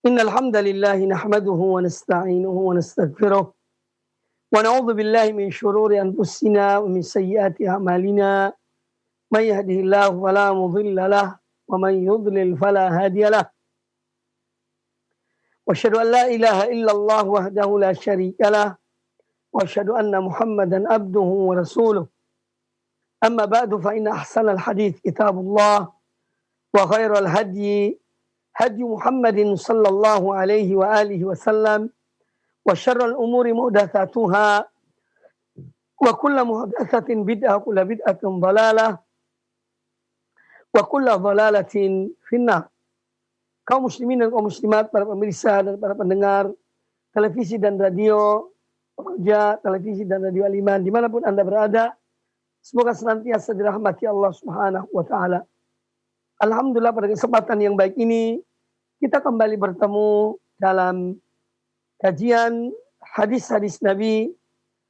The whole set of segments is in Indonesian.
إن الحمد لله نحمده ونستعينه ونستغفره ونعوذ بالله من شرور أنفسنا ومن سيئات أعمالنا من يهده الله فلا مضل له ومن يضلل فلا هادي له وأشهد أن لا إله إلا الله وحده لا شريك له وأشهد أن محمدا عبده ورسوله أما بعد فإن أحسن الحديث كتاب الله وخير الهدي هدي محمد صلى الله عليه وآله وسلم وشر الأمور محدثاتها وكل محدثة بدعة وكل بدعة ضلالة وكل ضلالة في النار. Kaum muslimin dan kaum muslimat, para pemirsa dan para pendengar televisi dan radio, pekerja televisi dan radio Al-Iman dimanapun Anda berada, semoga senantiasa dirahmati Allah Subhanahu wa Ta'ala. Alhamdulillah, pada kesempatan yang baik ini kita kembali bertemu dalam kajian hadis-hadis Nabi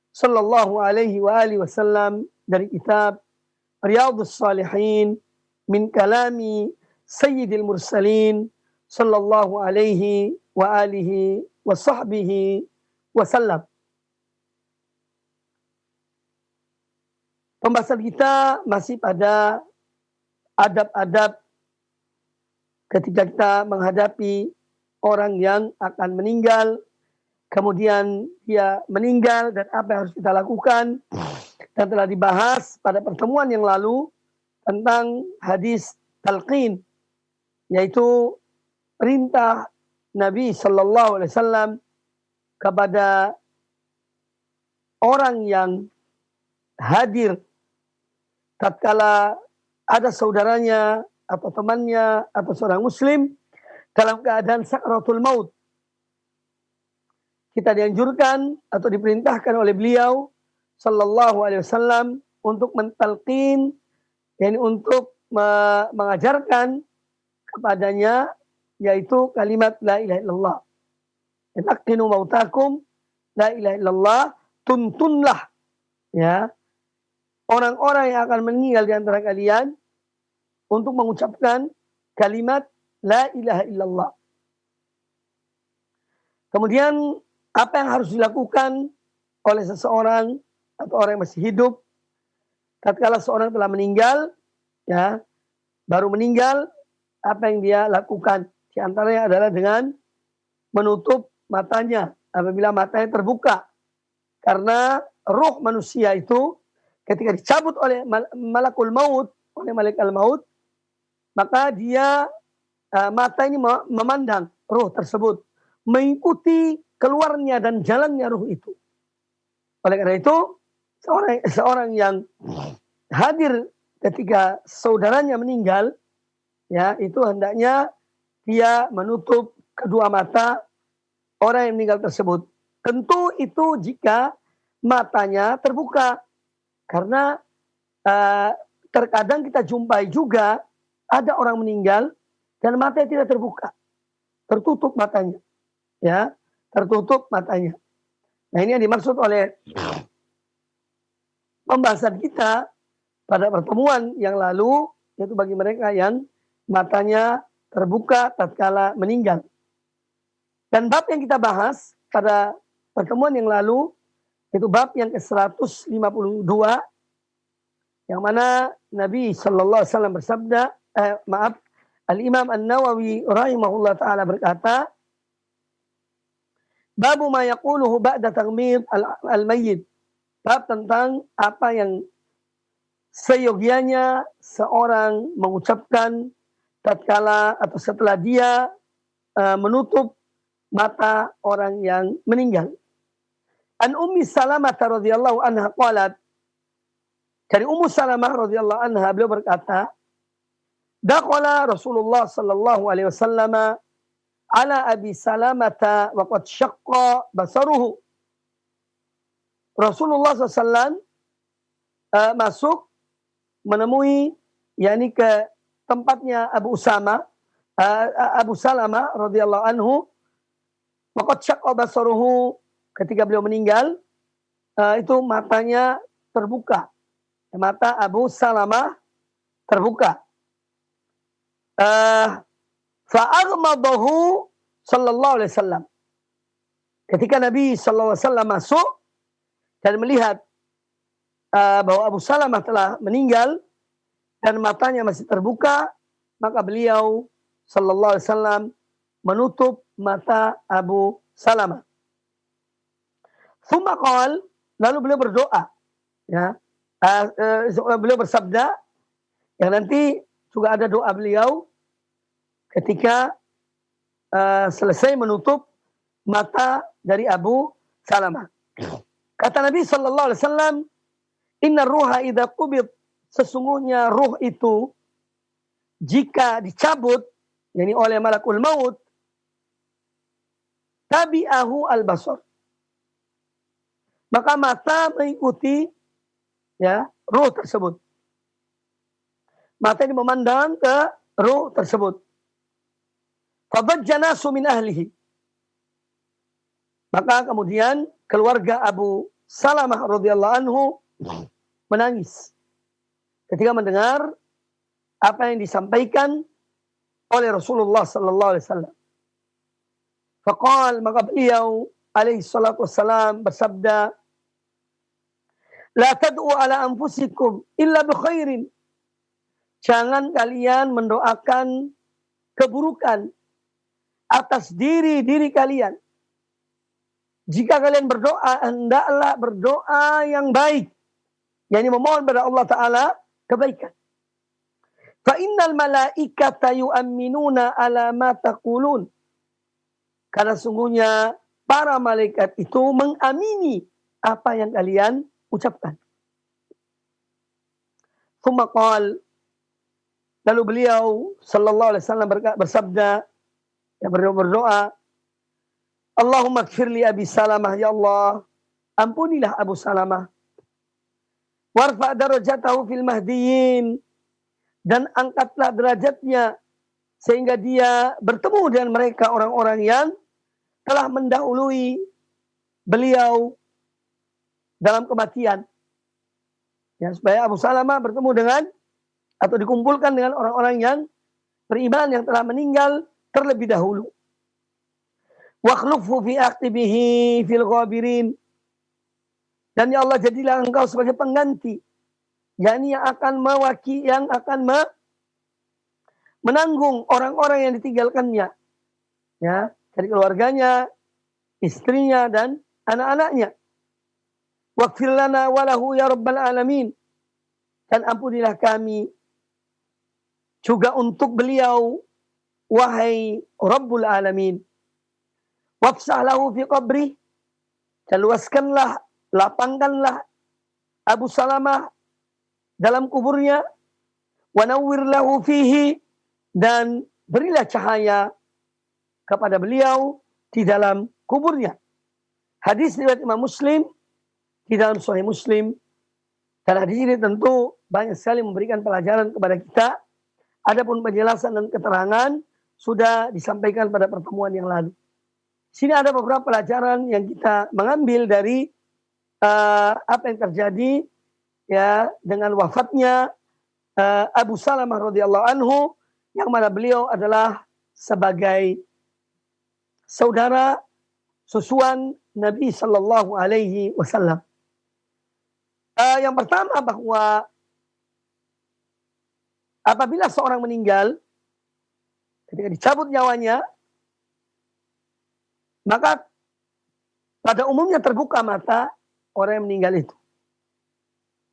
sallallahu alaihi wa alihi wasallam dari kitab Riyadhus Shalihin min kalami Sayyidil Mursalin sallallahu alaihi wa alihi wa sahbihi wasallam. Pembahasan kita masih pada adab-adab ketika kita menghadapi orang yang akan meninggal, kemudian dia meninggal dan apa yang harus kita lakukan, dan telah dibahas pada pertemuan yang lalu tentang hadis talqin, yaitu perintah Nabi Sallallahu Alaihi Wasallam kepada orang yang hadir tatkala ada saudaranya atau temannya atau seorang muslim dalam keadaan sakratul maut. Kita dianjurkan atau diperintahkan oleh beliau sallallahu alaihi wasallam untuk mentalqin, yakni untuk mengajarkan kepadanya yaitu kalimat la ilaha illallah. Laqinu mautakum la ilaha illallah, tuntunlah ya orang-orang yang akan meninggal di antara kalian untuk mengucapkan kalimat la ilaha illallah. Kemudian apa yang harus dilakukan oleh seseorang atau orang yang masih hidup tatkala seorang telah meninggal, ya, baru meninggal, apa yang dia lakukan? Di antaranya adalah dengan menutup matanya apabila matanya terbuka. Karena ruh manusia itu ketika dicabut oleh malakul maut, oleh malaikat maut, maka dia mata ini memandang ruh tersebut, mengikuti keluarnya dan jalannya ruh itu. Oleh karena itu, seorang yang hadir ketika saudaranya meninggal, ya, itu hendaknya dia menutup kedua mata orang yang meninggal tersebut. Tentu itu jika matanya terbuka, karena terkadang kita jumpai juga ada orang meninggal dan matanya tidak terbuka, tertutup matanya, ya, tertutup matanya. Nah, ini yang dimaksud oleh pembahasan kita pada pertemuan yang lalu, yaitu bagi mereka yang matanya terbuka tatkala meninggal. Dan bab yang kita bahas pada pertemuan yang lalu itu bab yang ke-152, yang mana Nabi sallallahu alaihi wasallam bersabda, Al-Imam An-Nawawi rahimahullah ta'ala berkata, babu ma yaquluhu ba'da taghmid al-mayyit. Bab tentang apa yang seyogianya seorang mengucapkan tatkala atau setelah dia menutup mata orang yang meninggal. An Ummi Salamah radhiyallahu anha qalat, dari Ummu Salamah radhiyallahu anha beliau berkata, dakhala Rasulullah sallallahu alaihi wasallam ala Abi Salamah wa qad syaqqa basaruhu. Rasulullah SAW masuk menemui, yakni ke tempatnya Abu Salamah radhiyallahu anhu, wa qad syaqqa basaruhu, ketika beliau meninggal itu matanya terbuka. Mata Abu Salamah terbuka. Fa'aghmadahu sallallahu alaihi wasallam. Ketika Nabi sallallahu alaihi wasallam masuk dan melihat bahwa Abu Salamah telah meninggal dan matanya masih terbuka, maka beliau sallallahu alaihi wasallam menutup mata Abu Salamah. Tsumma qala, lalu beliau berdoa, ya. Beliau bersabda, yang nanti juga ada doa beliau ketika selesai menutup mata dari Abu Salamah. Kata Nabi sallallahu alaihi wasallam, "Inna ruha idza qubid", sesungguhnya ruh itu jika dicabut, yakni oleh malakul maut, tabi'ahu al-basar, maka mata mengikuti, ya, ruh tersebut. Mata ini memandang ke ruh tersebut. Fadajja nasu min ahlihi, maka kemudian keluarga Abu Salamah radhiyallahu anhu menangis ketika mendengar apa yang disampaikan oleh Rasulullah sallallahu alaihi wasallam. Faqal, maka beliau alaihi salatu wassalam bersabda, "La tad'u ala anfusikum illa bi khairin." Jangan kalian mendoakan keburukan atas diri kalian. Jika kalian berdoa, hendaklah berdoa yang baik, yakni memohon pada Allah Ta'ala kebaikan. Fa innal malaikata yu'minuna ala ma taqulun. Karena sungguhnya para malaikat itu mengamini apa yang kalian ucapkan. Tsumma qala, lalu beliau sallallahu alaihi wasallam bersabda, yang berdoa, "Allahumma ighfir li Abi Salamah, ya Allah, ampunilah Abu Salamah. Warfa' darajatahu fil mahdiyyin, dan angkatlah derajatnya sehingga dia bertemu dengan mereka orang-orang yang telah mendahului beliau dalam kematian." Ya, supaya Abu Salamah bertemu dengan atau dikumpulkan dengan orang-orang yang beriman yang telah meninggal terlebih dahulu. Wakhlufhu fi aqibihi fil ghabirin, dan ya Allah, jadilah engkau sebagai pengganti, yakni yang akan menanggung orang-orang yang ditinggalkannya, ya, dari keluarganya, istrinya dan anak-anaknya. Waghfir lana wa lahu ya rabbal alamin, dan ampunilah kami juga untuk beliau, wahai Rabbul Alamin. Wafsah lahu fi qabri, dan luaskanlah, lapangkanlah Abu Salamah dalam kuburnya. Wa nawwir lahu fihi, dan berilah cahaya kepada beliau di dalam kuburnya. Hadis riwayat Imam Muslim di dalam Sahih Muslim. Dan hadis ini tentu banyak sekali memberikan pelajaran kepada kita. Adapun penjelasan dan keterangan sudah disampaikan pada pertemuan yang lalu. Sini ada beberapa pelajaran yang kita mengambil dari apa yang terjadi, ya, dengan wafatnya Abu Salamah radhiyallahu anhu, yang mana beliau adalah sebagai saudara susuan Nabi sallallahu alaihi wasallam. Yang pertama, bahwa apabila seorang meninggal, ketika dicabut nyawanya, maka pada umumnya terbuka mata orang yang meninggal itu.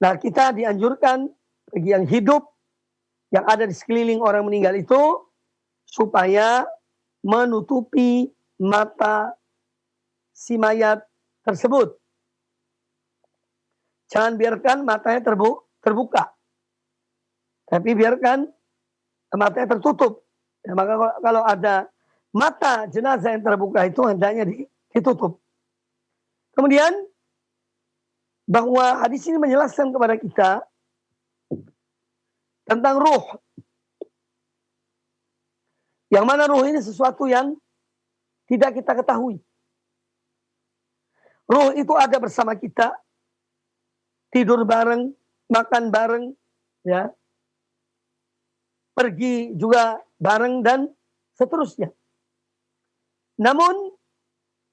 Nah, kita dianjurkan bagi yang hidup, yang ada di sekeliling orang meninggal itu, supaya menutupi mata si mayat tersebut. Jangan biarkan matanya terbuka, tapi biarkan matanya tertutup. Ya, maka kalau ada mata jenazah yang terbuka itu hendaknya ditutup. Kemudian bahwa hadis ini menjelaskan kepada kita tentang ruh. Yang mana ruh ini sesuatu yang tidak kita ketahui. Ruh itu ada bersama kita, tidur bareng, makan bareng, ya, pergi juga bareng, dan seterusnya. Namun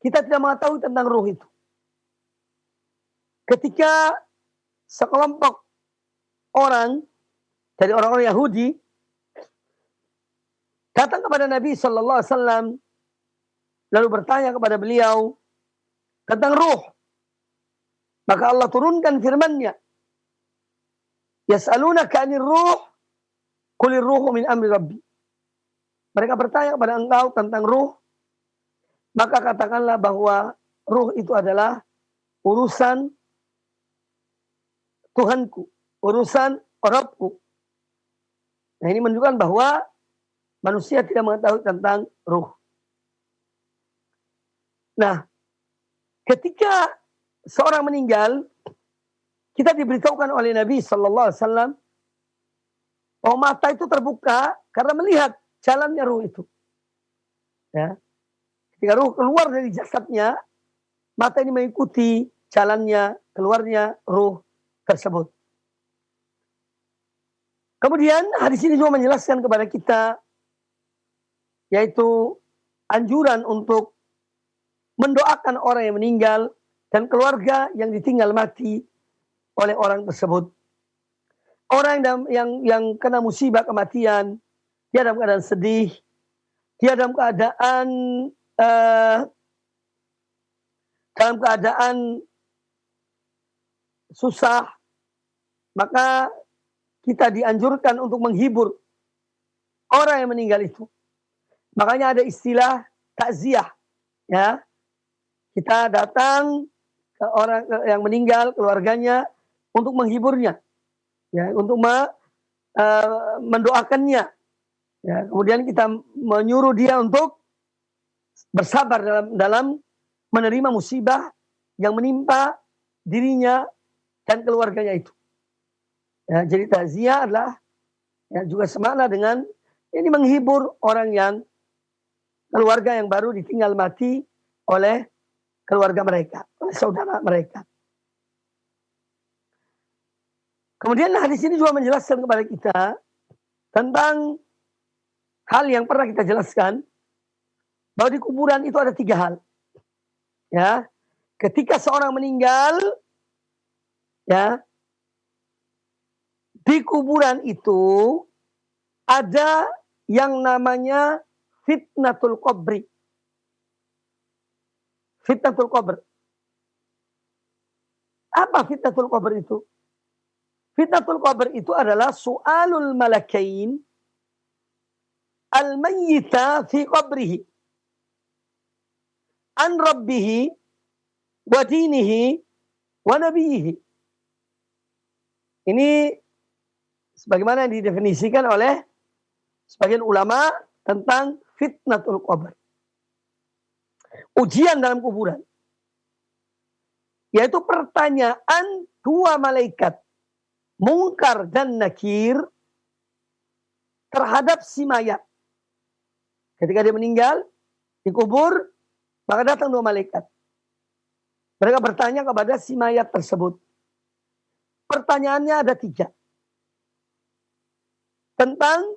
kita tidak mengetahui tentang ruh itu. Ketika sekelompok orang dari orang-orang Yahudi datang kepada Nabi Sallallahu Alaihi Wasallam lalu bertanya kepada beliau tentang ruh, maka Allah turunkan firman-Nya, yas'alunaka 'anir ruh qulir ruhu min amri rabbi. Mereka bertanya kepada engkau tentang ruh, maka katakanlah bahwa ruh itu adalah urusan Tuhanku, urusan Rabbku. Nah, ini menunjukkan bahwa manusia tidak mengetahui tentang ruh. Nah, ketika seorang meninggal, kita diberitahukan oleh Nabi Sallallahu Alaihi Wasallam bahwa mata itu terbuka karena melihat jalannya ruh itu. Ya. Ketika ruh keluar dari jasadnya, mata ini mengikuti jalannya, keluarnya ruh tersebut. Kemudian hadis ini juga menjelaskan kepada kita, yaitu anjuran untuk mendoakan orang yang meninggal dan keluarga yang ditinggal mati oleh orang tersebut. Orang yang kena musibah kematian, dia dalam keadaan sedih, dia dalam keadaan susah, maka kita dianjurkan untuk menghibur orang yang meninggal itu. Makanya ada istilah takziah, ya. Kita datang ke orang yang meninggal, keluarganya, untuk menghiburnya, ya, untuk mendoakannya. Ya, kemudian kita menyuruh dia untuk bersabar dalam menerima musibah yang menimpa dirinya dan keluarganya itu. Ya, jadi takziah adalah ya, juga semakna dengan ini menghibur orang yang keluarga yang baru ditinggal mati oleh keluarga mereka, oleh saudara mereka. Kemudian hadis ini juga menjelaskan kepada kita tentang hal yang pernah kita jelaskan, bahwa di kuburan itu ada 3 hal. Ya, ketika seorang meninggal, ya, di kuburan itu ada yang namanya fitnatul qabri. Fitnatul qabr. Apa fitnatul qabr itu? Fitnatul qabr itu adalah su'alul malakain al-mayyita fi qabrihi an rabbihi wa dinihi wa nabiyihi. Ini sebagaimana didefinisikan oleh sebagian ulama tentang fitnatul qabr. Ujian dalam kuburan. Yaitu pertanyaan 2 malaikat, Munkar dan Nakir, terhadap si mayat. Ketika dia meninggal, dikubur, maka datang 2 malaikat. Mereka bertanya kepada si mayat tersebut. Pertanyaannya ada 3. Tentang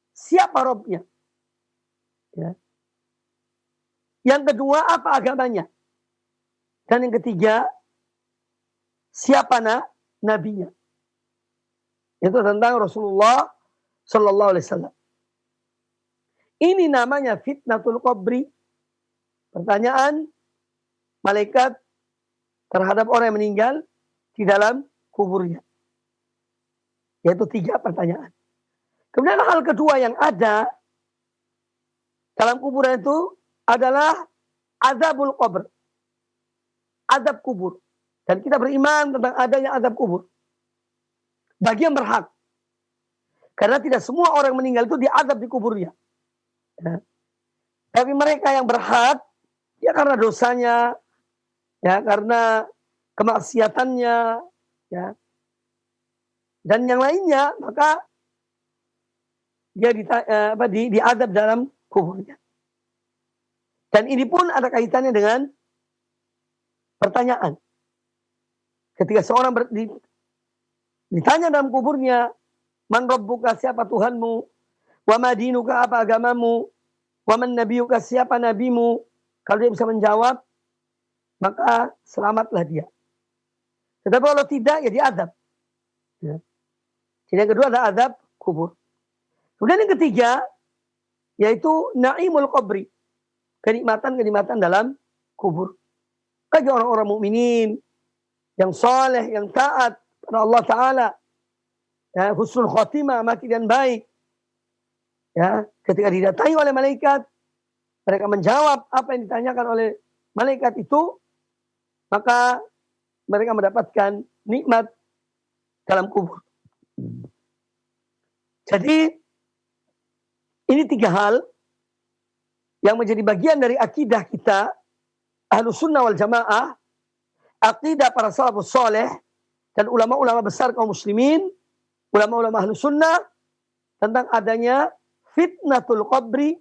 siapa Robnya. Ya. Yang kedua, apa agamanya. Dan yang ketiga, siapa nabinya. Itu tentang Rasulullah Sallallahu Alaihi Wasallam. Ini namanya fitnatul qabri. Pertanyaan malaikat terhadap orang yang meninggal di dalam kuburnya. Yaitu 3 pertanyaan. Kemudian hal kedua yang ada dalam kuburan itu adalah azabul qabr. Azab kubur. Dan kita beriman tentang adanya azab kubur. Bagi yang berhak. Karena tidak semua orang meninggal itu diazab di kuburnya. Ya. Tapi mereka yang berhak, ya karena dosanya, ya karena kemaksiatannya, ya, dan yang lainnya, maka dia diazab dalam kuburnya. Dan ini pun ada kaitannya dengan pertanyaan. Ketika seorang ditanya dalam kuburnya, man rabbuka, siapa Tuhanmu, wa madinuka, apa agamamu, Wa man nabiyuka, siapa nabimu? Kalau dia bisa menjawab, maka selamatlah dia. Tetapi kalau tidak, ya diadab. Ya. Jadi yang kedua adalah adab kubur. Kemudian yang ketiga, yaitu naimul qabri. Kenikmatan-kenikmatan dalam kubur. Bagi orang-orang mukminin yang soleh, yang taat pada Allah Ta'ala. Ya, husnul khotimah, mati dan baik. Ya, ketika didatangi oleh malaikat, mereka menjawab apa yang ditanyakan oleh malaikat itu, maka mereka mendapatkan nikmat dalam kubur. Jadi ini tiga hal yang menjadi bagian dari akidah kita, Ahlus Sunnah wal Jamaah, akidah para salafus soleh, dan ulama-ulama besar kaum muslimin, ulama-ulama Ahlus Sunnah, tentang adanya fitnatul qabri,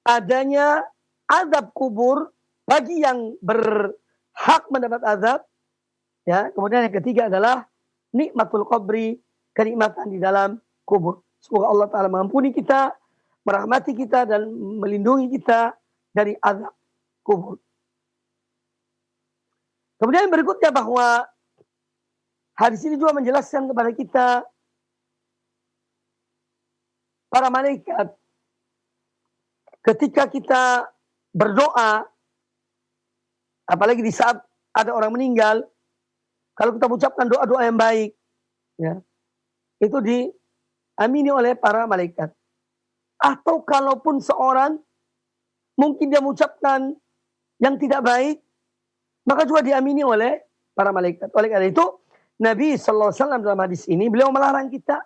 adanya azab kubur bagi yang berhak mendapat azab. Ya, kemudian yang ketiga adalah nikmatul qabri, kenikmatan di dalam kubur. Semoga Allah Ta'ala mengampuni kita, merahmati kita, dan melindungi kita dari azab kubur. Kemudian berikutnya bahwa hadis ini juga menjelaskan kepada kita para malaikat ketika kita berdoa, apalagi di saat ada orang meninggal, kalau kita mengucapkan doa-doa yang baik, ya, itu diamini oleh para malaikat. Atau kalaupun seorang mungkin dia mengucapkan yang tidak baik, maka juga diamini oleh para malaikat. Oleh karena itu, Nabi SAW dalam hadis ini, beliau melarang kita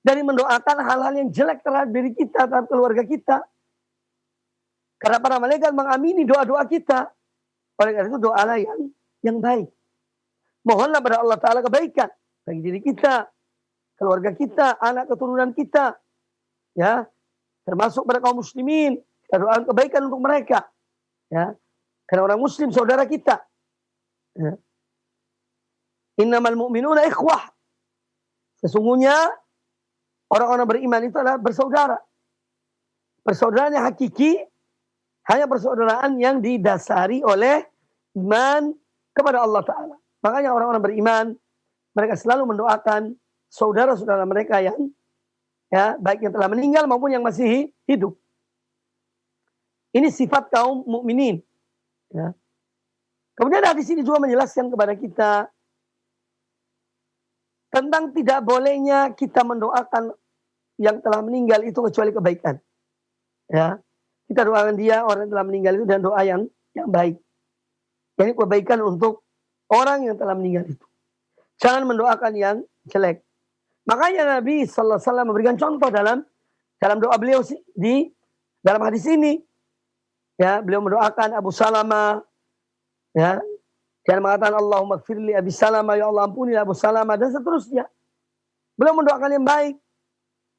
dari mendoakan hal-hal yang jelek terhadap diri kita, terhadap keluarga kita. Karena para malaikat mengamini doa-doa kita. Oleh karena itu, doalah yang baik. Mohonlah pada Allah Ta'ala kebaikan bagi diri kita, keluarga kita, anak keturunan kita. Ya, termasuk pada kaum muslimin. Kita doakan kebaikan untuk mereka. Ya, karena orang muslim saudara kita. Ya. Innamal mu'minuna ikhwah. Sesungguhnya orang-orang beriman itu adalah bersaudara. Persaudaraan yang hakiki hanya persaudaraan yang didasari oleh iman kepada Allah Ta'ala. Makanya orang-orang beriman, mereka selalu mendoakan saudara-saudara mereka yang, ya, baik yang telah meninggal maupun yang masih hidup. Ini sifat kaum mukminin. Ya. Kemudian hadis ini juga menjelaskan kepada kita tentang tidak bolehnya kita mendoakan yang telah meninggal itu kecuali kebaikan. Ya, kita doakan dia, orang yang telah meninggal itu, dan doa yang baik. Jadi kebaikan untuk orang yang telah meninggal itu. Jangan mendoakan yang jelek. Makanya Nabi Sallallahu Alaihi Wasallam memberikan contoh dalam doa beliau di dalam hadis ini. Ya, beliau mendoakan Abu Salamah. Ya, dan mengatakan Allahumma gfirli Abi Salamah, ya Allah ampuni Abu Salamah, dan seterusnya. Beliau mendoakan yang baik.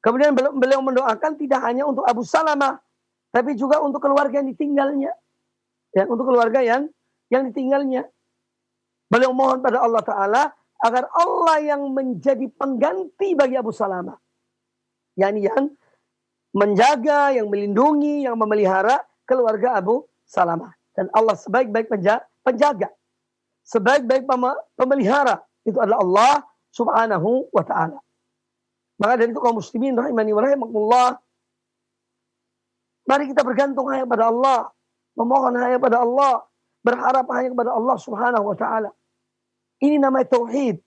Kemudian beliau mendoakan tidak hanya untuk Abu Salamah, tapi juga untuk keluarga yang ditinggalnya. Ya, untuk keluarga yang ditinggalnya. Beliau mohon pada Allah Ta'ala agar Allah yang menjadi pengganti bagi Abu Salamah. Yani yang menjaga, yang melindungi, yang memelihara keluarga Abu Salamah. Dan Allah sebaik-baik penjaga, sebaik-baik pemelihara, itu adalah Allah Subhanahu wa Ta'ala. Maka dari itu kaum muslimin rahimani wa rahimakumullah, mari kita bergantung hanya pada Allah, memohon hanya pada Allah, berharap hanya kepada Allah Subhanahu wa Ta'ala. Ini namanya tauhid,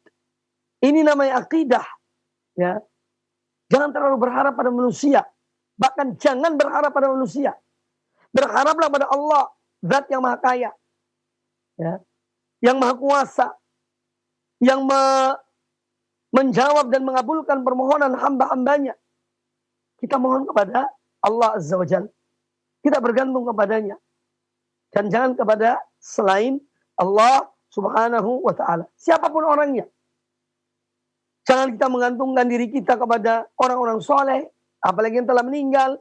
ini namanya akidah. Ya, jangan terlalu berharap pada manusia, bahkan jangan berharap pada manusia. Berharaplah pada Allah, Zat yang maha kaya, ya, yang maha kuasa, yang menjawab dan mengabulkan permohonan hamba-hambanya. Kita mohon kepada Allah Azza wa Jalla. Kita bergantung kepadanya. Dan jangan kepada selain Allah Subhanahu wa Ta'ala. Siapapun orangnya. Jangan kita menggantungkan diri kita kepada orang-orang soleh, apalagi yang telah meninggal,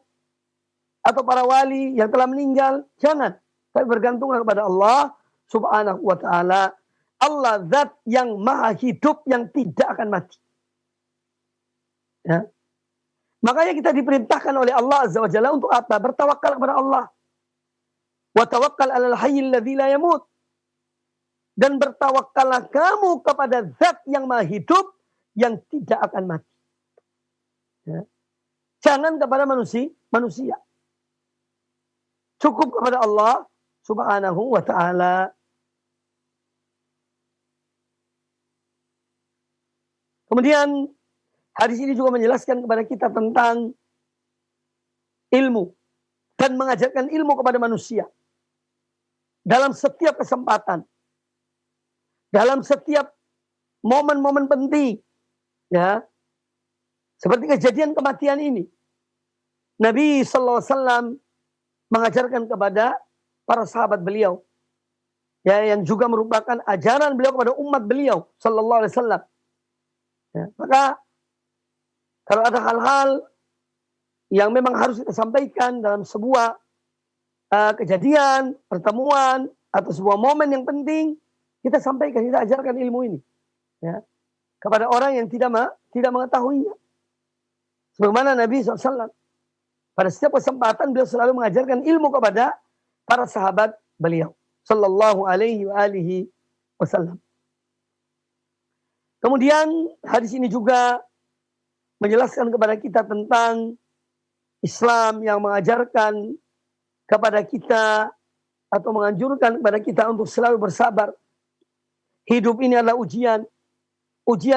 atau para wali yang telah meninggal. Jangan. Tapi bergantunglah kepada Allah Subhanahu wa Ta'ala. Allah Zat yang maha hidup, yang tidak akan mati. Ya. Makanya kita diperintahkan oleh Allah Azza wa Jalla untuk apa? Bertawakal kepada Allah. Wa tawakkal 'alal hayyil ladzi la yamut. Dan bertawakallah kamu kepada zat yang maha hidup yang tidak akan mati. Ya. Jangan kepada manusia. Cukup kepada Allah Subhanahu wa ta'ala. Kemudian hadis ini juga menjelaskan kepada kita tentang ilmu dan mengajarkan ilmu kepada manusia dalam setiap kesempatan, dalam setiap momen-momen penting, ya, seperti kejadian kematian ini. Nabi Sallallahu Alaihi Wasallam mengajarkan kepada para sahabat beliau, ya, yang juga merupakan ajaran beliau kepada umat beliau Sallallahu Alaihi Wasallam. Ya, maka kalau ada hal-hal yang memang harus kita sampaikan dalam sebuah kejadian, pertemuan, atau sebuah momen yang penting, kita sampaikan, kita ajarkan ilmu ini, ya, kepada orang yang tidak mengetahuinya. Sebagaimana Nabi SAW, pada setiap kesempatan beliau selalu mengajarkan ilmu kepada para sahabat beliau, Sallallahu Alaihi Wasallam. Kemudian hadis ini juga menjelaskan kepada kita tentang Islam yang mengajarkan kepada kita atau menganjurkan kepada kita untuk selalu bersabar. Hidup ini adalah ujian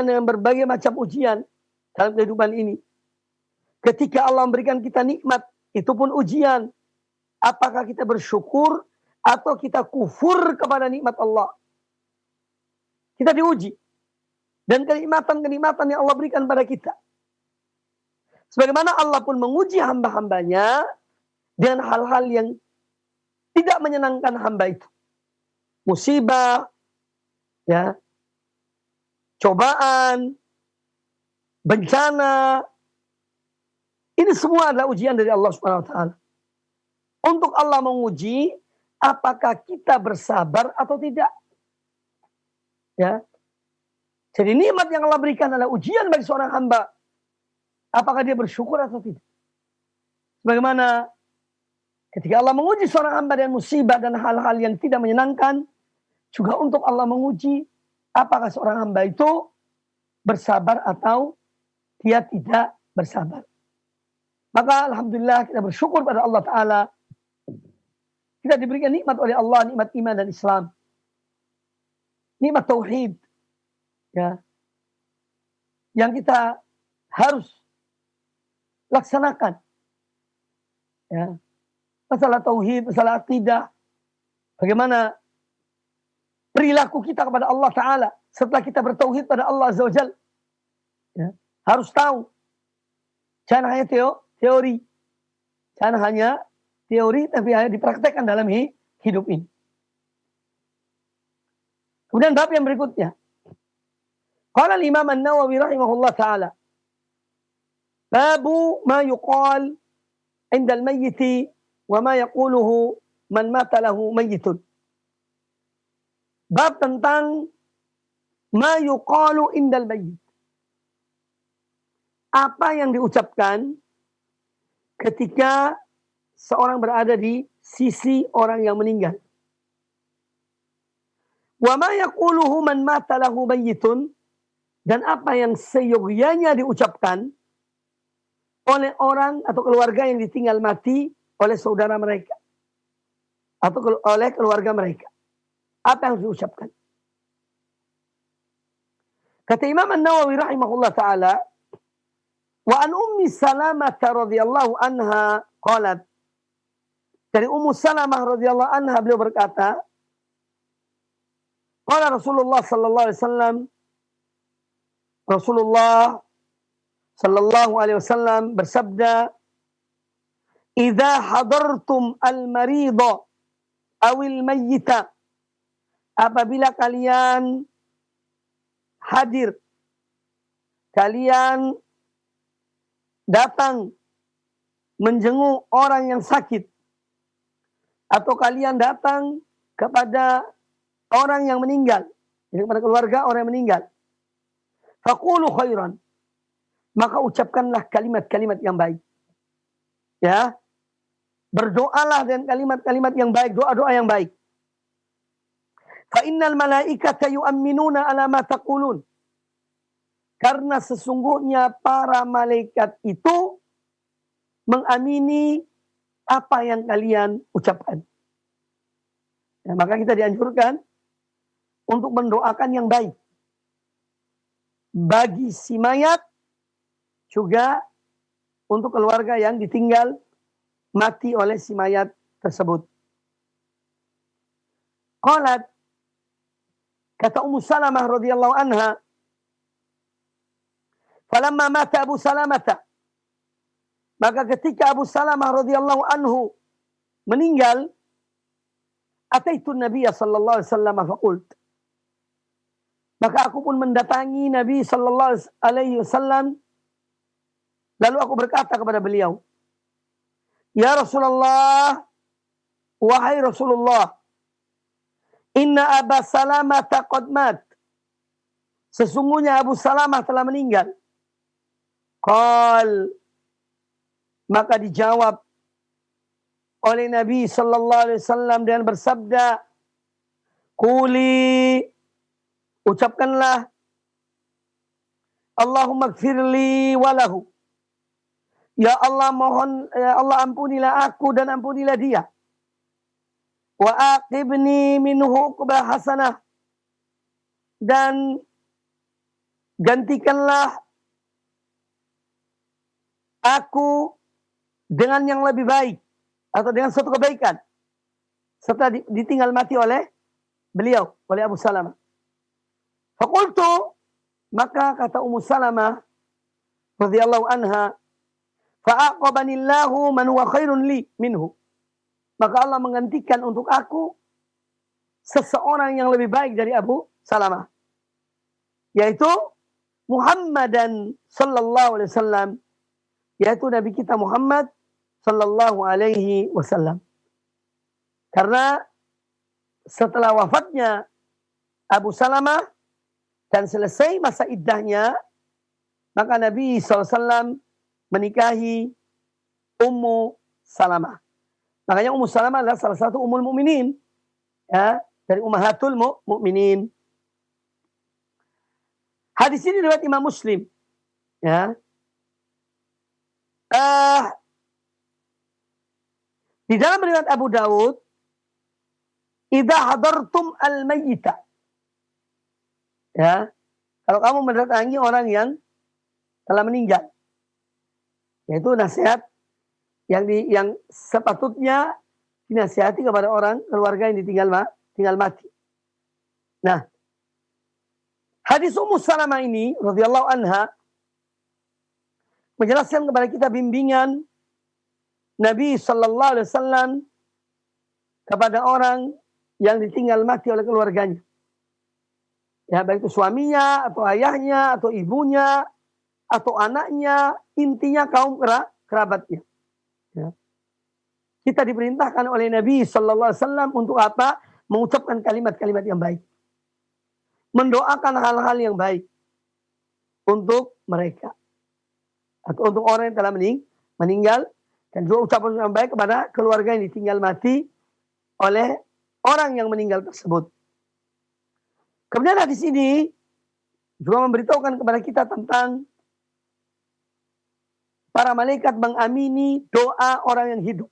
dengan berbagai macam ujian dalam kehidupan ini. Ketika Allah memberikan kita nikmat, itu pun ujian. Apakah kita bersyukur atau kita kufur kepada nikmat Allah? Kita diuji. Dan kenikmatan-kenikmatan yang Allah berikan pada kita. Sebagaimana Allah pun menguji hamba-hambanya dengan hal-hal yang tidak menyenangkan hamba itu. Musibah, ya, cobaan, bencana. Ini semua adalah ujian dari Allah Subhanahu wa taala. Untuk Allah menguji apakah kita bersabar atau tidak. Ya. Jadi nikmat yang Allah berikan adalah ujian bagi seorang hamba. Apakah dia bersyukur atau tidak. Sebagaimana ketika Allah menguji seorang hamba dengan musibah dan hal-hal yang tidak menyenangkan, juga untuk Allah menguji apakah seorang hamba itu bersabar atau dia tidak bersabar. Maka alhamdulillah kita bersyukur pada Allah Ta'ala. Kita diberikan nikmat oleh Allah, nikmat iman dan Islam. Nikmat tauhid. Ya, yang kita harus laksanakan. Ya, masalah tauhid, masalah akidah. Bagaimana perilaku kita kepada Allah Ta'ala setelah kita bertauhid pada Allah Azza wa Jalla. Ya, harus tahu. Jangan hanya teori. Jangan hanya teori, tapi hanya dipraktekkan dalam hidup ini. Kemudian bab yang berikutnya. Qala al-Imam An-Nawawi rahimahullah ta'ala. Babu ma yuqal inda al-mayyiti wa ma yaquluhu man mata lahu mayyitun. Bab tentang ma yuqalu inda al-mayyit. Apa yang diucapkan ketika seorang berada di sisi orang yang meninggal. Wa ma yaquluhu man mata lahu mayyitun. Dan apa yang seyogyanya diucapkan oleh orang atau keluarga yang ditinggal mati oleh saudara mereka. Atau oleh keluarga mereka. Apa yang diucapkan? Kata Imam An-Nawawi rahimahullah ta'ala. Wa an Ummi Salamah radhiyallahu anha qalat. Dari Ummu Salamah radhiyallahu anha beliau berkata. Qala Rasulullah sallallahu alaihi wasallam. Rasulullah sallallahu alaihi wasallam bersabda, "Idza hadartum al-marida awil mayyita." Apabila kalian hadir, kalian datang menjenguk orang yang sakit, atau kalian datang kepada orang yang meninggal, jadi kepada keluarga orang yang meninggal. Faqulu khairan. maka ucapkanlah kalimat-kalimat yang baik. Ya, berdoalah dengan kalimat-kalimat yang baik, doa-doa yang baik. Fa innal malaikata yu'minuna ala ma taqulun. Karena sesungguhnya para malaikat itu mengamini apa yang kalian ucapkan. Ya, maka kita dianjurkan untuk mendoakan yang baik bagi si mayat, juga untuk keluarga yang ditinggal mati oleh si mayat tersebut. Qalat, kata Ummu Salamah radhiyallahu anha, falamma mata Abu Salamah, maka ketika Abu Salamah radhiyallahu anhu meninggal, ataitu Nabiya sallallahu alaihi wasallam faqult, maka aku pun mendatangi Nabi sallallahu alaihi wasallam, lalu aku berkata kepada beliau, ya Rasulullah, wahai Rasulullah, inna Aba Salamah qad mat, sesungguhnya Abu Salamah telah meninggal. Qal, maka dijawab oleh Nabi sallallahu alaihi wasallam dengan bersabda, quli, ucapkanlah, Allahumma gfirli walahu, ya Allah mohon, ya Allah ampunilah aku dan ampunilah dia. Wa aqibni minhu uqbah hasanah, dan gantikanlah aku dengan yang lebih baik, atau dengan suatu kebaikan setelah ditinggal mati oleh beliau, oleh Abu Salamah. Faqultu, maka kata Ummu Salamah radhiyallahu anha, fa'aqabanillahu man huwa khairun li minhu, maka Allah menggantikan untuk aku seseorang yang lebih baik dari Abu Salamah, yaitu Muhammadan sallallahu alaihi wasallam, yaitu Nabi kita Muhammad sallallahu alaihi wasallam. Karena setelah wafatnya Abu Salamah dan selesai masa iddahnya, maka Nabi SAW menikahi Ummu Salamah. Makanya Ummu Salamah adalah salah satu ummul mukminin, ya, dari ummahatul mukminin. Hadis ini riwayat Imam Muslim, ya. Di dalam riwayat Abu Dawud, idza hadartum al-mayyita, ya, kalau kamu mendatangi orang yang telah meninggal, yaitu nasihat yang sepatutnya dinasihati kepada orang keluarga yang tinggal mati. Nah, hadis Ummu Salamah ini radhiyallahu anha menjelaskan kepada kita bimbingan Nabi sallallahu alaihi wasallam kepada orang yang ditinggal mati oleh keluarganya. Ya, baik itu suaminya, atau ayahnya, atau ibunya, atau anaknya, intinya kaum kerabatnya. Ya. Kita diperintahkan oleh Nabi sallallahu alaihi wasallam untuk apa? Mengucapkan kalimat-kalimat yang baik. Mendoakan hal-hal yang baik untuk mereka, atau untuk orang yang telah meninggal, dan juga ucapan yang baik kepada keluarga yang ditinggal mati oleh orang yang meninggal tersebut. Kemudian hadis ini juga memberitahukan kepada kita tentang para malaikat mengamini doa orang yang hidup.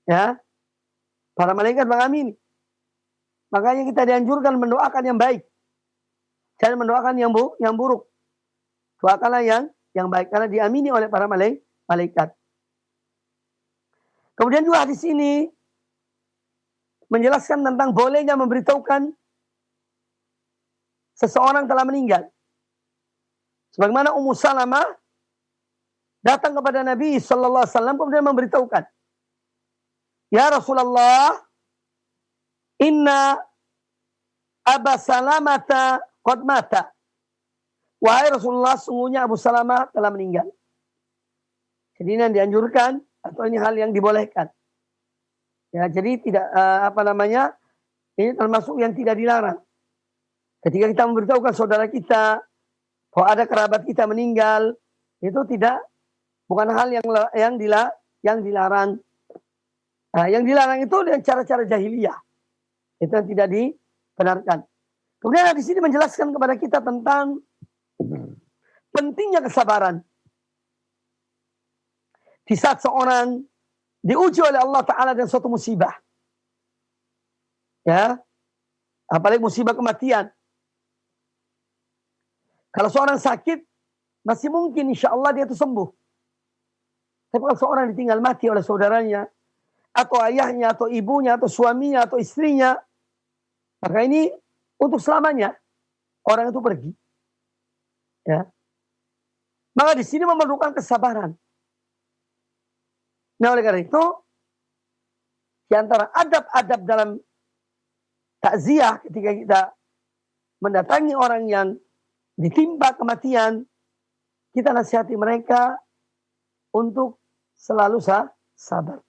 Ya, para malaikat mengamini. Makanya kita dianjurkan mendoakan yang baik, jangan mendoakan yang buruk. Doakanlah yang baik, karena diamini oleh para malaikat. Kemudian juga hadis ini menjelaskan tentang bolehnya memberitahukan seseorang telah meninggal. Sebagaimana Ummu Salamah datang kepada Nabi sallallahu alaihi wasallam kemudian memberitahukan, ya Rasulullah, inna Aba Salamata qad mata. Wahai Rasulullah, sungguhnya Abu Salamah telah meninggal. Jadi ini yang dianjurkan, atau ini hal yang dibolehkan. Ya, jadi tidak ini termasuk yang tidak dilarang. Ketika kita memberitahukan saudara kita Kalau ada kerabat kita meninggal, itu bukan hal yang dilarang. Nah, yang dilarang itu dengan cara-cara jahiliyah. Itu yang tidak dibenarkan. Kemudian di sini menjelaskan kepada kita tentang pentingnya kesabaran. Di saat seorang diuji oleh Allah Ta'ala dengan suatu musibah. Ya, apalagi musibah kematian. Kalau seorang sakit, masih mungkin insya Allah dia itu sembuh. Tapi kalau seorang ditinggal mati oleh saudaranya, atau ayahnya, atau ibunya, atau suaminya, atau istrinya, maka ini untuk selamanya orang itu pergi. Ya. Maka di sini memerlukan kesabaran. Nah, oleh karena itu, di antara adab-adab dalam takziah ketika kita mendatangi orang yang ditimpa kematian, kita nasihati mereka untuk selalu sabar.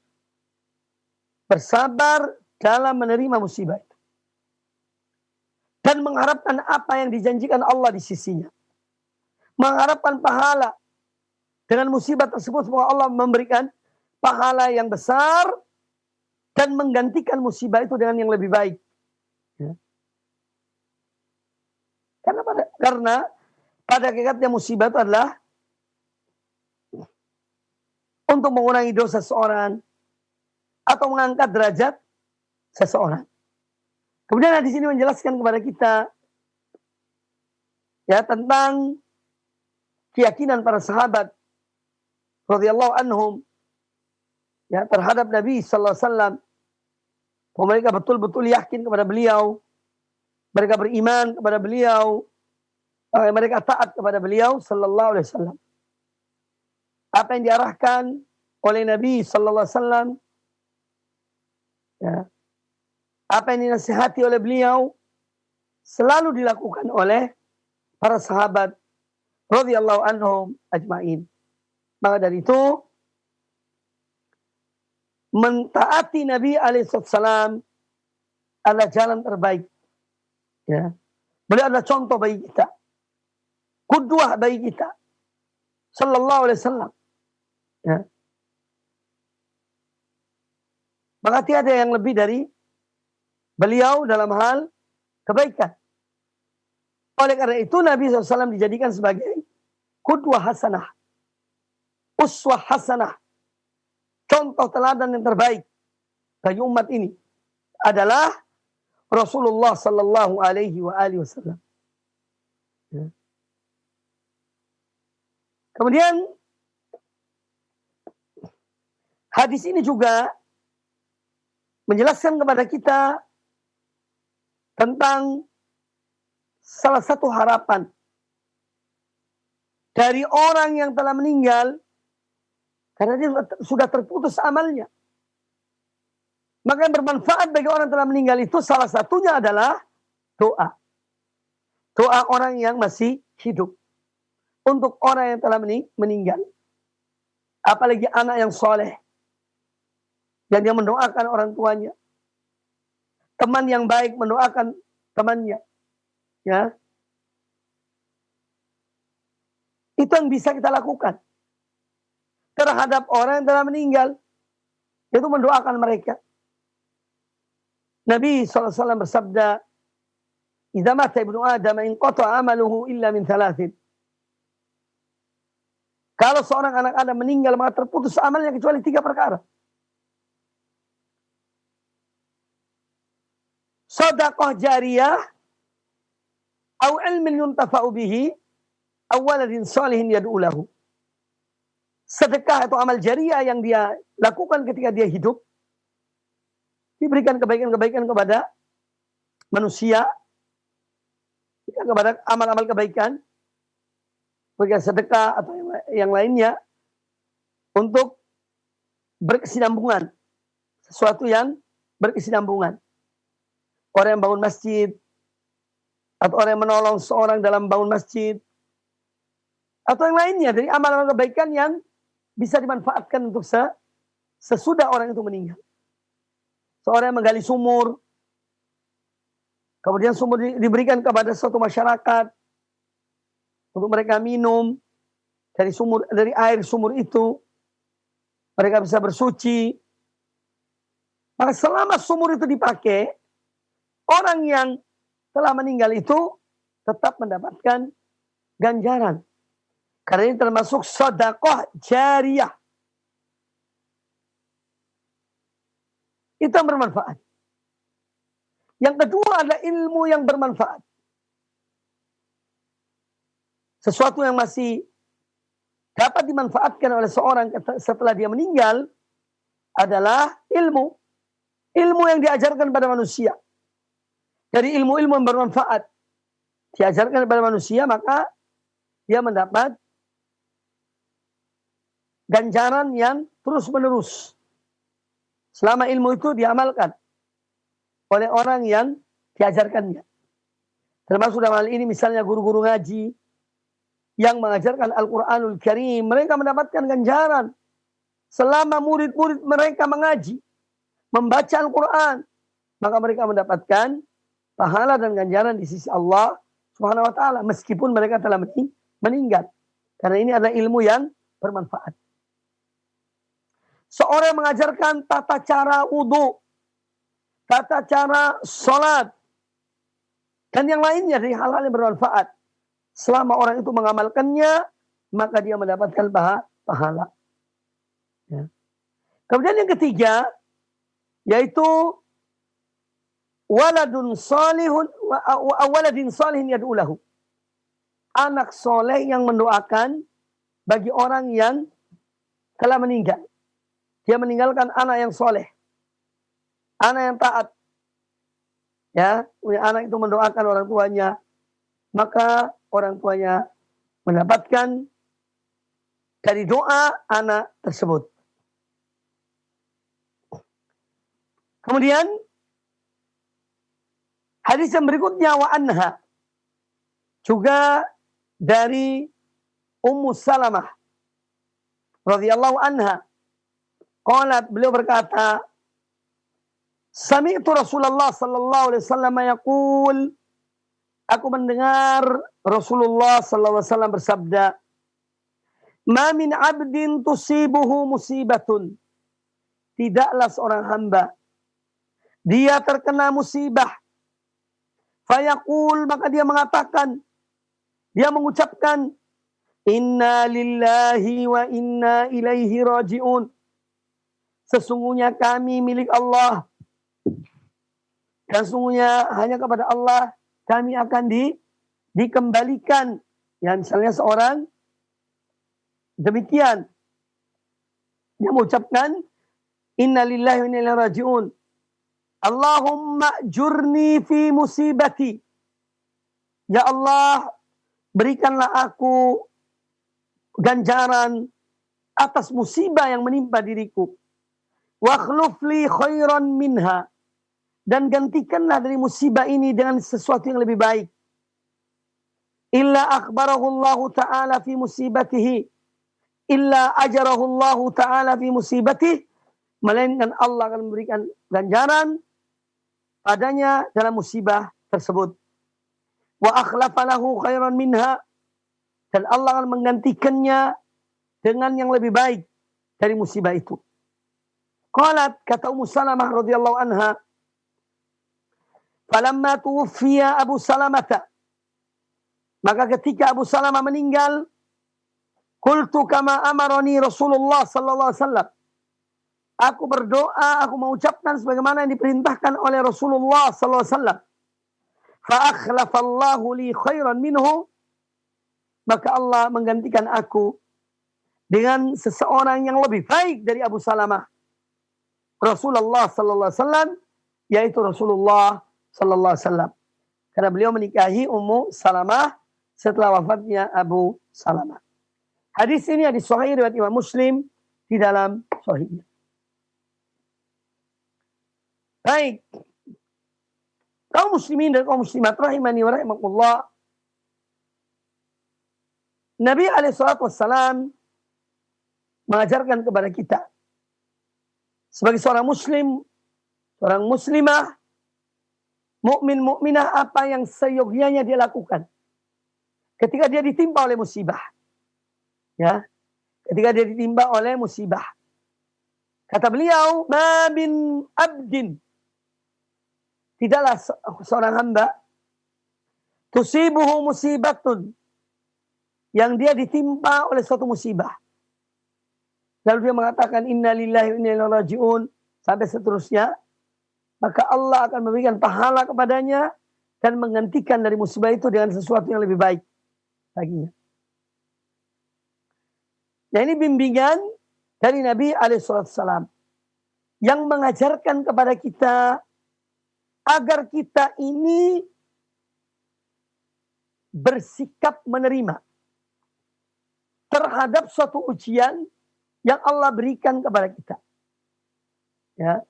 Bersabar dalam menerima musibah itu. Dan mengharapkan apa yang dijanjikan Allah di sisinya. Mengharapkan pahala. Dengan musibah tersebut semoga Allah memberikan pahala yang besar dan menggantikan musibah itu dengan yang lebih baik. Ya. Karena pada hakikatnya musibah itu adalah untuk mengurangi dosa seseorang atau mengangkat derajat seseorang. Kemudian di sini menjelaskan kepada kita ya tentang keyakinan para sahabat radhiyallahu anhum ya terhadap Nabi sallallahu alaihi wasallam. Mereka betul-betul yakin kepada beliau. Mereka beriman kepada beliau. Mereka taat kepada beliau sallallahu alaihi wasallam. Apa yang diarahkan oleh Nabi sallallahu alaihi wasallam, ya, apa yang dinasihati oleh beliau selalu dilakukan oleh para sahabat radhiyallahu anhum ajmain. Maka dari itu mentaati Nabi alaihissalam adalah jalan terbaik. Ya. Beliau adalah contoh bagi kita, qudwah bagi kita, sallallahu alaihi wasallam. Ya. Maka tiada yang lebih dari beliau dalam hal kebaikan. Oleh karena itu Nabi SAW dijadikan sebagai qudwah hasanah, uswah hasanah, contoh teladan yang terbaik bagi umat ini adalah Rasulullah Sallallahu Alaihi Wasallam. Ya. Kemudian hadis ini juga menjelaskan kepada kita tentang salah satu harapan dari orang yang telah meninggal karena dia sudah terputus amalnya. Maka yang bermanfaat bagi orang yang telah meninggal itu salah satunya adalah doa. Doa orang yang masih hidup. Untuk orang yang telah meninggal. Apalagi anak yang soleh. Dan yang mendoakan orang tuanya. Teman yang baik mendoakan temannya. Ya. Itu yang bisa kita lakukan. Terhadap orang yang telah meninggal. Itu mendoakan mereka. Nabi SAW bersabda, "Idza mata ibnu Adam inqata'a amaluhu illa min thalathin." Kalau seorang anak Adam meninggal maka terputus amalnya kecuali 3 perkara. Shadaqah jariyah, au ilmin yuntafa'u bihi, aw waladin shalihin yad'u lahu. Sedekah atau amal jariah yang dia lakukan ketika dia hidup, diberikan kebaikan-kebaikan kepada manusia, kepada amal-amal kebaikan, berikan sedekah atau yang lainnya untuk berkesinambungan, sesuatu yang berkesinambungan. Orang yang bangun masjid, atau orang yang menolong seorang dalam bangun masjid, atau yang lainnya dari amal-amal kebaikan yang bisa dimanfaatkan untuk sesudah orang itu meninggal. Seorang yang menggali sumur, kemudian sumur diberikan kepada suatu masyarakat untuk mereka minum dari air sumur itu, mereka bisa bersuci. Maka selama sumur itu dipakai, orang yang telah meninggal itu tetap mendapatkan ganjaran. Karena ini termasuk sedekah jariyah. Itu yang bermanfaat. Yang kedua adalah ilmu yang bermanfaat. Sesuatu yang masih dapat dimanfaatkan oleh seorang setelah dia meninggal adalah ilmu. Ilmu yang diajarkan pada manusia. Dari ilmu-ilmu yang bermanfaat diajarkan kepada manusia, maka dia mendapat ganjaran yang terus-menerus. Selama ilmu itu diamalkan oleh orang yang diajarkannya. Termasuk dalam hal ini misalnya guru-guru ngaji yang mengajarkan Al-Quranul Karim. Mereka mendapatkan ganjaran selama murid-murid mereka mengaji, membaca Al-Quran. Maka mereka mendapatkan pahala dan ganjaran di sisi Allah Subhanahu wa ta'ala. Meskipun mereka telah meninggal. Karena ini adalah ilmu yang bermanfaat. Seorang yang mengajarkan tata cara wudhu, tata cara sholat, dan yang lainnya dari hal-hal yang bermanfaat. Selama orang itu mengamalkannya, maka dia mendapatkan pahala. Ya. Kemudian yang ketiga, yaitu waladun salihin yad'u lahu. Anak soleh yang mendoakan bagi orang yang telah meninggal. Dia meninggalkan anak yang soleh, anak yang taat. Ya, anak itu mendoakan orang tuanya, maka orang tuanya mendapatkan dari doa anak tersebut. Kemudian hadis yang berikutnya wa anha, juga dari Ummu Salamah radhiyallahu anha. Qalat, beliau berkata, sami'tu Rasulullah sallallahu alaihi wasallam yaqul, aku mendengar Rasulullah sallallahu alaihi wasallam bersabda, ma min 'abdin tusibuhu musibatun, tidaklah seorang hamba dia terkena musibah, fayaqul, maka dia mengatakan, dia mengucapkan, inna lillahi wa inna ilaihi raji'un, sesungguhnya kami milik Allah dan sesungguhnya hanya kepada Allah kami akan dikembalikan. Ya, misalnya seorang demikian, dia mengucapkan inna lillahi wa inna ilaihi raji'un, Allahumma jurni fi musibati, ya Allah berikanlah aku ganjaran atas musibah yang menimpa diriku, wa akhluf li khairan minha, dan gantikanlah dari musibah ini dengan sesuatu yang lebih baik. Illa akhbarahu Allah ta'ala fi musibatihi, illa ajarahu Allah ta'ala fi musibatihi, melainkan Allah akan memberikan ganjaran padanya dalam musibah tersebut. Wa akhlafa lahu khairan minha, dan Allah akan menggantikannya dengan yang lebih baik dari musibah itu. Qalat, kata Ummu Salamah radhiyallahu anha, falamma tuwfiya Abu Salamah, maka ketika Abu Salamah meninggal, qultu kama amarani Rasulullah sallallahu alaihi wasallam, aku berdoa, aku mengucapkan sebagaimana yang diperintahkan oleh Rasulullah sallallahu alaihi wasallam. Fa akhlafallahu li khairan minhu, maka Allah menggantikan aku dengan seseorang yang lebih baik dari Abu Salamah, Rasulullah sallallahu alaihi wasallam, yaitu Rasulullah sallallahu alaihi wasallam. Karena beliau menikahi Ummu Salamah setelah wafatnya Abu Salamah. Hadis ini hadis sahih riwayat Imam Muslim di dalam sahihnya. Baik. Kaum muslimin dan kaum muslimat rahimani wa rahimakumullah. Nabi alaihi salatu wassalam mengajarkan kepada kita sebagai seorang muslim, seorang muslimah, mukmin mukminah, apa yang seyogyanya dia lakukan. ketika dia ditimpa oleh musibah. Ya, ketika dia ditimpa oleh musibah. Kata beliau, "Ma min abdin." Tidaklah seorang hamba tusibuhu musibatun, yang dia ditimpa oleh suatu musibah. Lalu dia mengatakan inna lillahi wa inna ilaihi raji'un sampai seterusnya. Maka Allah akan memberikan pahala kepadanya dan menggantikan dari musibah itu dengan sesuatu yang lebih baik baginya. Nah, ini bimbingan dari Nabi alaihissalam yang mengajarkan kepada kita agar kita ini bersikap menerima terhadap suatu ujian yang Allah berikan kepada kita. Ya.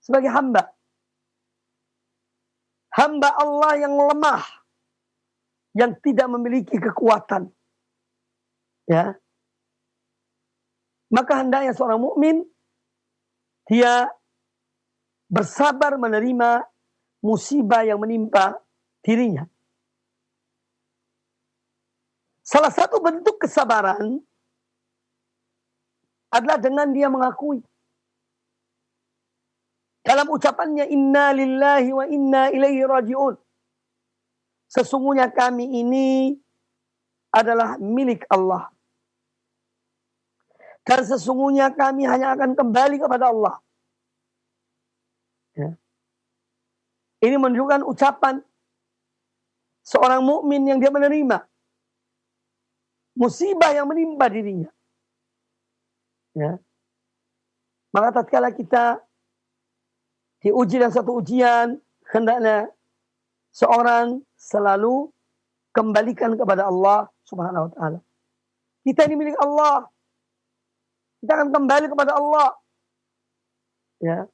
Sebagai hamba Allah yang lemah, yang tidak memiliki kekuatan. Ya. Maka hendaknya seorang mukmin dia bersabar menerima musibah yang menimpa dirinya. Salah satu bentuk kesabaran adalah dengan dia mengakui dalam ucapannya inna lillahi wa inna ilaihi raji'un. Sesungguhnya kami ini adalah milik Allah. Dan sesungguhnya kami hanya akan kembali kepada Allah. Ya. Ini menunjukkan ucapan seorang mukmin yang dia menerima musibah yang menimpa dirinya. Ya. Maka tatkala kita diuji dengan satu ujian, hendaknya seorang selalu kembalikan kepada Allah Subhanahu wa taala. Kita ini milik Allah. Kita akan kembali kepada Allah. Ya.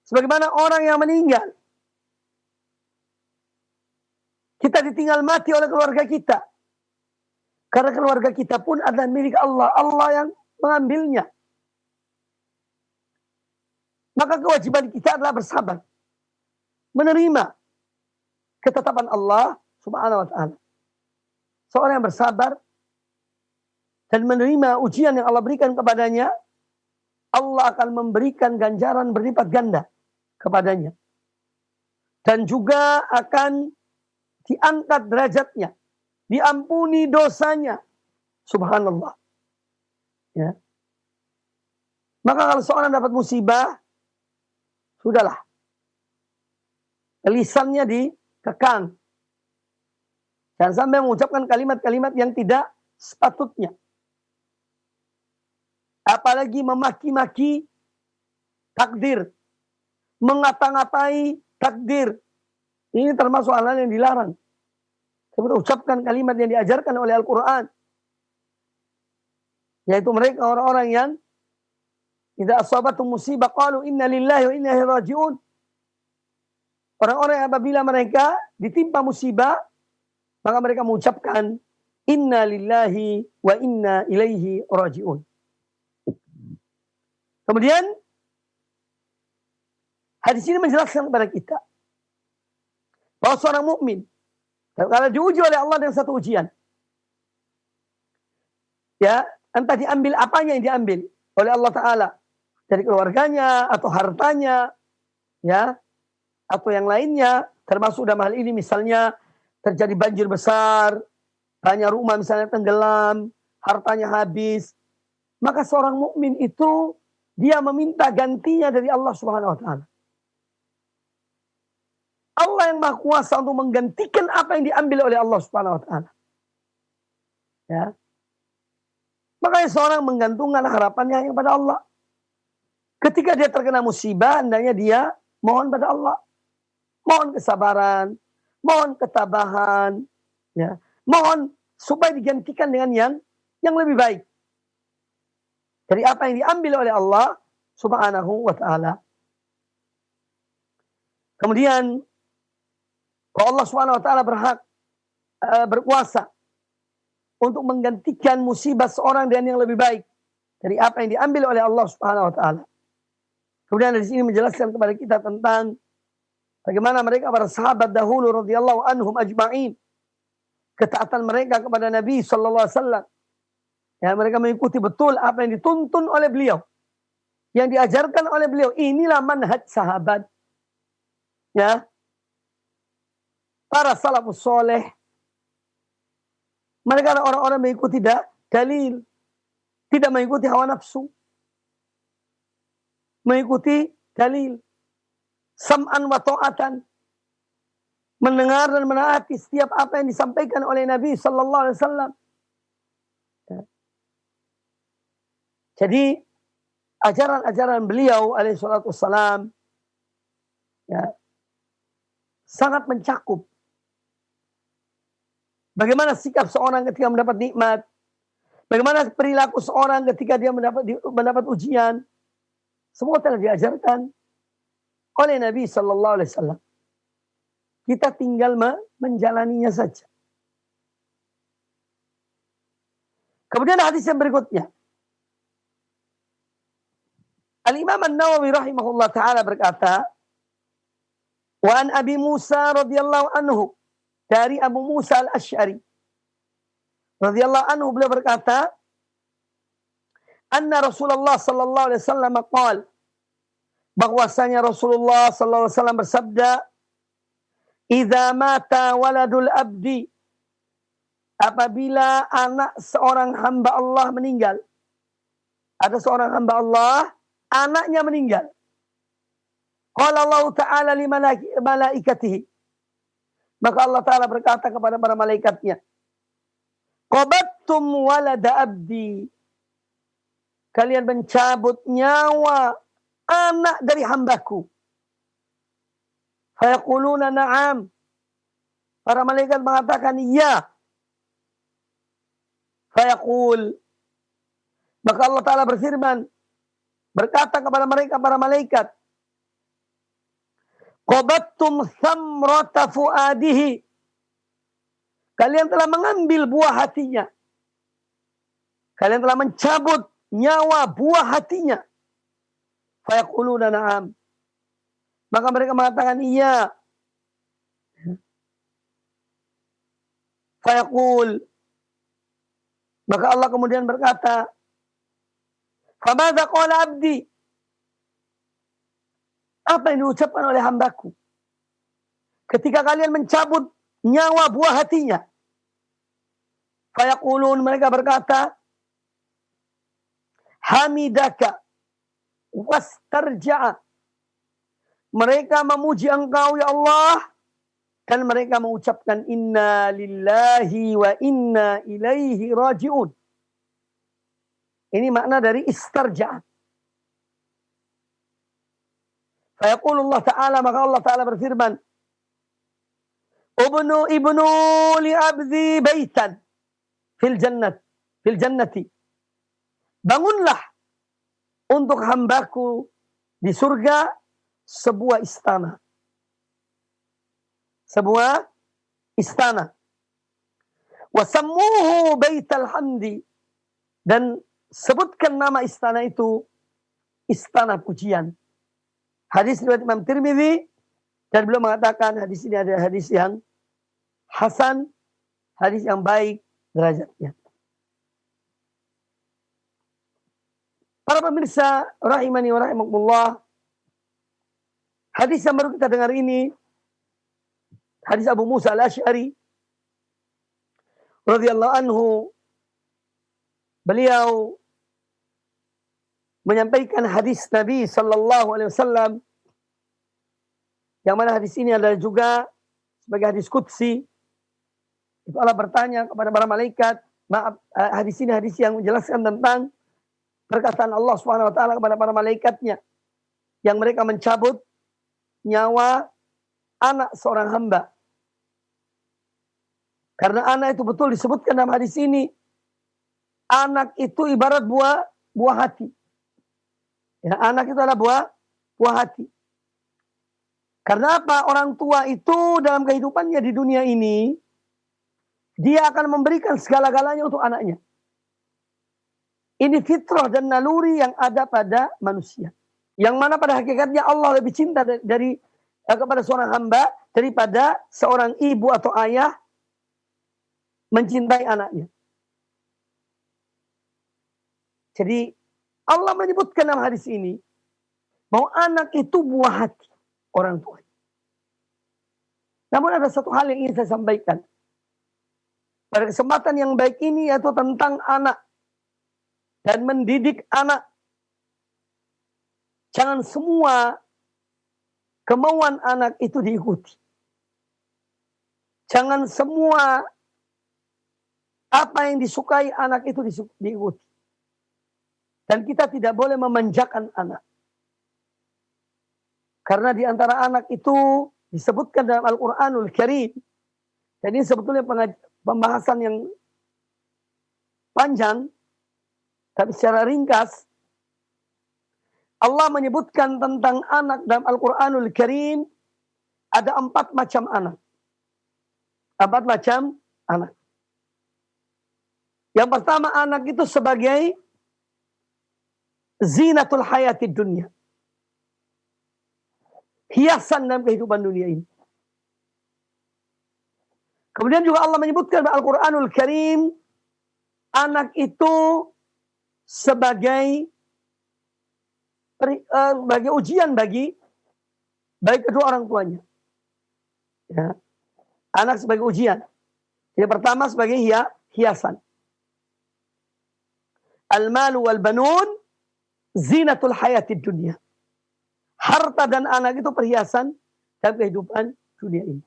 Sebagaimana orang yang meninggal, kita ditinggal mati oleh keluarga kita. Karena keluarga kita pun adalah milik Allah. Allah yang mengambilnya. Maka kewajiban kita adalah bersabar. Menerima ketetapan Allah Subhanahu wa ta'ala. Seorang yang bersabar dan menerima ujian yang Allah berikan kepadanya, Allah akan memberikan ganjaran berlipat ganda kepadanya. Dan juga akan diangkat derajatnya. Diampuni dosanya. Subhanallah. Ya. Maka kalau seorang dapat musibah, sudahlah. Lisannya dikekang. Jangan sampai mengucapkan kalimat-kalimat yang tidak sepatutnya. Apalagi memaki-maki takdir. Mengata-ngatai takdir. Ini termasuk hal yang dilarang. Seperti ucapkan kalimat yang diajarkan oleh Al-Quran. Yaitu mereka orang-orang yang idza asabatum musibah qalu inna lillahi wa inna ilaihi raji'un. Orang-orang yang apabila mereka ditimpa musibah, maka mereka mengucapkan inna lillahi wa inna ilaihi raji'un. Kemudian hadis ini menjelaskan kepada kita bahwa seorang mukmin kalau diuji oleh Allah dengan satu ujian, ya, entah diambil apanya yang diambil oleh Allah Ta'ala, dari keluarganya atau hartanya, ya, atau yang lainnya, termasuk dalam hal ini misalnya terjadi banjir besar, banyak rumah misalnya tenggelam, hartanya habis, maka seorang mukmin itu dia meminta gantinya dari Allah Subhanahu wa taala. Allah yang Maha Kuasa untuk menggantikan apa yang diambil oleh Allah Subhanahu wa taala. Ya. Makanya seorang menggantungkan harapannya hanya pada Allah. Ketika dia terkena musibah, hendaknya dia mohon pada Allah. Mohon kesabaran, mohon ketabahan, ya. Mohon supaya digantikan dengan yang lebih baik dari apa yang diambil oleh Allah Subhanahu wa taala. Kemudian Allah Subhanahu wa taala berkuasa untuk menggantikan musibah seorang dengan yang lebih baik dari apa yang diambil oleh Allah Subhanahu wa taala. Kemudian dari sini menjelaskan kepada kita tentang Bagaimana mereka para sahabat dahulu radhiyallahu anhum ajma'in. Ketaatan mereka kepada Nabi sallallahu alaihi wasallam. Ya, mereka mengikuti betul apa yang dituntun oleh beliau. Yang diajarkan oleh beliau. Inilah manhaj sahabat. Ya. Para salafus soleh. Mereka orang-orang mengikuti dalil. Tidak mengikuti hawa nafsu. Mengikuti dalil. Sam'an wa ta'atan. Mendengar dan menaati setiap apa yang disampaikan oleh Nabi sallallahu alaihi wasallam. Jadi ajaran-ajaran beliau alaihi salatu wassalam ya, sangat mencakup bagaimana sikap seorang ketika mendapat nikmat, bagaimana perilaku seorang ketika dia mendapat ujian. Semua telah diajarkan oleh Nabi sallallahu alaihi wasallam. Kita tinggal menjalaninya saja. Kemudian hadis yang berikutnya. Al-Imam An-Nawawi rahimahullah ta'ala berkata, wa an Abi Musa radhiyallahu anhu, dari Abu Musa al-Asy'ari radhiyallahu anhu, beliau berkata, anna Rasulullah sallallahu alaihi wasallam qala, bahwasanya Rasulullah sallallahu alaihi wasallam bersabda, idza mata waladul abdi, apabila anak seorang hamba Allah meninggal. Ada seorang hamba Allah, anaknya meninggal. Qala Allah Ta'ala li malaikatihi, maka Allah Ta'ala berkata kepada para malaikatnya, qabattum walada abdi, kalian mencabut nyawa anak dari hambaku. Fayaquluna na'am, para malaikat mengatakan iya. Fayaqul, maka Allah Ta'ala berfirman, berkata kepada mereka para malaikat, qabattum thamrata fuadihi, kalian telah mengambil buah hatinya, kalian telah mencabut nyawa buah hatinya. Fayaquluna na'am, maka mereka mengatakan iya. Fayaqul, maka Allah kemudian berkata, famadza qala abdi, apa yang diucapkan oleh hambaku ketika kalian mencabut nyawa buah hatinya? Fayaqulun, mereka berkata, hamidaka wastarja'a, mereka memuji engkau ya Allah, dan mereka mengucapkan inna lillahi wa inna ilaihi raji'un. Ini makna dari istarja'. Fayaqulullah Ta'ala, maka Allah Ta'ala berfirman, ibnu li abdi baitan fil jannati, bangunlah untuk hambaku di surga sebuah istana. Sebuah istana. Wasammuhu baital hamdi, dan sebutkan nama istana itu istana pujian. Hadis riwayat Imam Tirmidzi, dan beliau mengatakan hadis ini adalah hadis yang hasan, hadis yang baik derajatnya. Para pemirsa rahimani wa rahimakumullah, hadis yang baru kita dengar ini, hadis Abu Musa al-Asy'ari radhiyallahu anhu, beliau menyampaikan hadis Nabi sallallahu alaihi wasallam, yang mana hadis ini adalah juga sebagai hadis qudsi. Itu Allah bertanya kepada para malaikat, maaf, hadis ini hadis yang menjelaskan tentang perkataan Allah Subhanahu wa taala kepada para malaikatnya, yang mereka mencabut nyawa anak seorang hamba. Karena anak itu betul disebutkan dalam hadis ini. Anak itu ibarat buah hati. Ya, anak itu adalah buah hati. Karena apa? Orang tua itu dalam kehidupannya di dunia ini, dia akan memberikan segala-galanya untuk anaknya. Ini fitrah dan naluri yang ada pada manusia. Yang mana pada hakikatnya Allah lebih cinta dari kepada seorang hamba daripada seorang ibu atau ayah mencintai anaknya. Jadi Allah menyebutkan dalam hadis ini bahwa anak itu buah hati orang tua. Namun ada satu hal yang ingin saya sampaikan. Pada kesempatan yang baik ini yaitu tentang anak dan mendidik anak. Jangan semua kemauan anak itu diikuti. Jangan semua apa yang disukai anak itu diikuti. Dan kita tidak boleh memanjakan anak. Karena di antara anak itu disebutkan dalam Al-Quranul Karim. Dan ini sebetulnya pembahasan yang panjang. Tapi secara ringkas. Allah menyebutkan tentang anak dalam Al-Quranul Karim. Ada 4 macam anak. 4 macam anak. Yang pertama, anak itu sebagai zinatul hayatid dunia. Hiasan dalam kehidupan dunia ini. Kemudian juga Allah menyebutkan dalam Al-Quranul Karim, anak itu sebagai ujian bagi kedua orang tuanya. Ya. Anak sebagai ujian. Yang pertama sebagai hiasan. Al-malu wal banun zinatul hayatid dunia. Harta dan anak itu perhiasan dalam kehidupan dunia ini.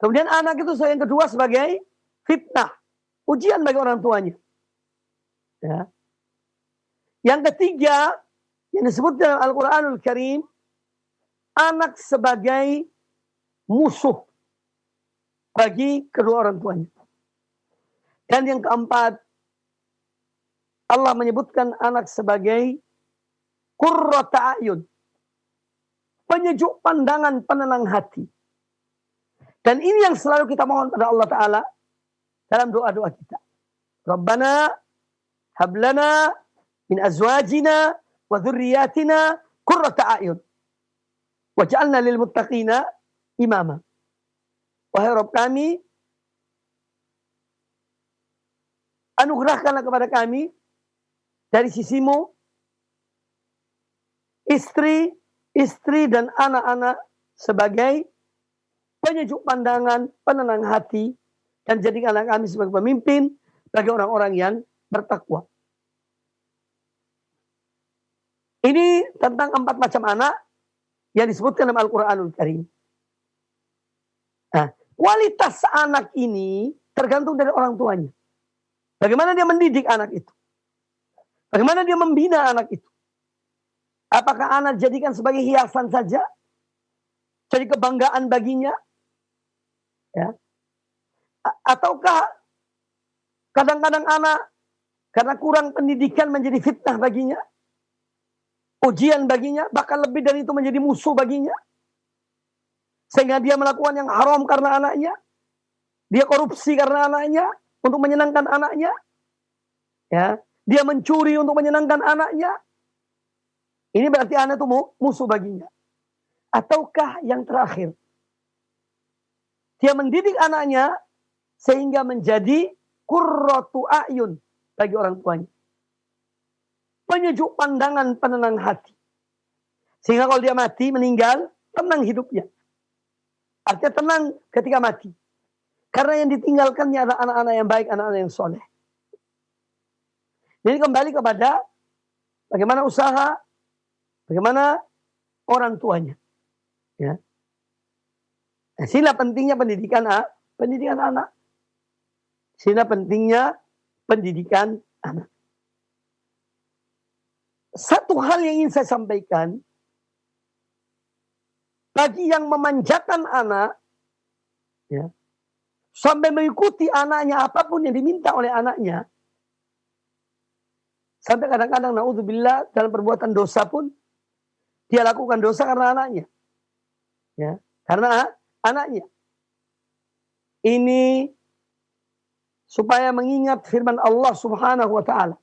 Kemudian anak itu yang kedua sebagai fitnah. Ujian bagi orang tuanya. Ya. Yang ketiga, yang disebut dalam Al-Quranul Karim, anak sebagai musuh bagi kedua orang tuanya. Dan yang keempat, Allah menyebutkan anak sebagai qurrata a'yun. Penyejuk pandangan, penenang hati. Dan ini yang selalu kita mohon pada Allah Ta'ala dalam doa-doa kita. Rabbana hablana min azwajina wa dhurriyyatina qurrata a'yun. Waj'alna lil muttaqina imama. Wahai Rabb kami, anugerahkanlah kepada kami dari sisimu istri dan anak-anak sebagai penyejuk pandangan, penenang hati, dan jadikanlah kami sebagai pemimpin bagi orang-orang yang bertakwa. Ini tentang 4 macam anak yang disebutkan dalam Al-Quranul Karim. Nah, kualitas anak ini tergantung dari orang tuanya. Bagaimana dia mendidik anak itu? Bagaimana dia membina anak itu? Apakah anak jadikan sebagai hiasan saja? Jadi kebanggaan baginya? Ya. Ataukah kadang-kadang anak karena kurang pendidikan menjadi fitnah baginya? Ujian baginya, bahkan lebih dari itu menjadi musuh baginya? Sehingga dia melakukan yang haram karena anaknya? Dia korupsi karena anaknya? Untuk menyenangkan anaknya? Ya. Dia mencuri untuk menyenangkan anaknya? Ini berarti anak itu musuh baginya. Ataukah yang terakhir, dia mendidik anaknya sehingga menjadi qurratu a'yun bagi orang tuanya. Penyejuk pandangan, penenang hati. Sehingga kalau dia mati, meninggal, tenang hidupnya. Artinya tenang ketika mati. Karena yang ditinggalkannya adalah anak-anak yang baik, anak-anak yang soleh. Jadi kembali kepada bagaimana usaha, bagaimana orang tuanya. Ya. Nah, sila pentingnya pendidikan anak. Sila pentingnya pendidikan anak. Satu hal yang ingin saya sampaikan, bagi yang memanjakan anak, ya, sampai mengikuti anaknya apapun yang diminta oleh anaknya, sampai kadang-kadang naudzubillah dalam perbuatan dosa pun dia lakukan dosa karena anaknya. Ya, karena anaknya. Ini supaya mengingat firman Allah Subhanahu wa taala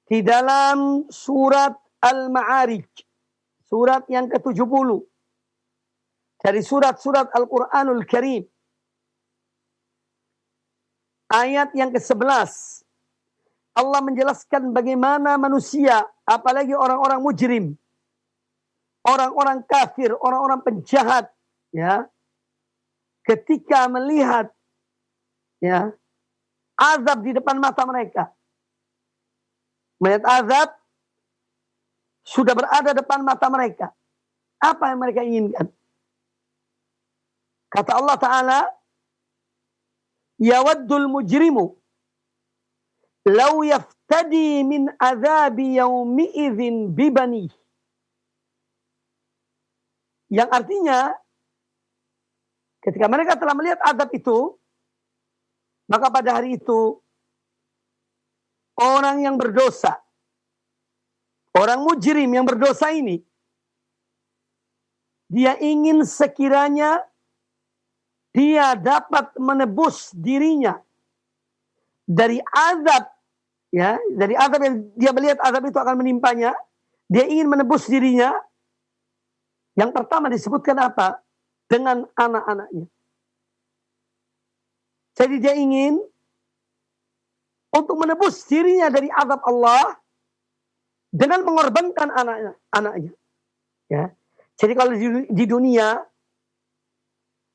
di dalam surat Al-Ma'arij surat yang ke-70 dari surat-surat Al-Quranul Karim. Ayat yang ke-11. Allah menjelaskan bagaimana manusia, apalagi orang-orang mujrim, orang-orang kafir, orang-orang penjahat, ya, ketika melihat, ya, azab di depan mata mereka. Melihat azab sudah berada depan mata mereka. Apa yang mereka inginkan? Kata Allah Ta'ala, yawaddul mujrimu law yaftadi min azabi yaumi idzin bibani. Yang artinya, ketika mereka telah melihat azab itu, maka pada hari itu orang yang berdosa, orang mujrim yang berdosa ini, dia ingin sekiranya dia dapat menebus dirinya dari azab, ya, dari azab yang dia melihat azab itu akan menimpanya. Dia ingin menebus dirinya. Yang pertama disebutkan apa? Dengan anak-anaknya. Jadi dia ingin untuk menebus dirinya dari azab Allah dengan mengorbankan anaknya. Ya. Jadi kalau di dunia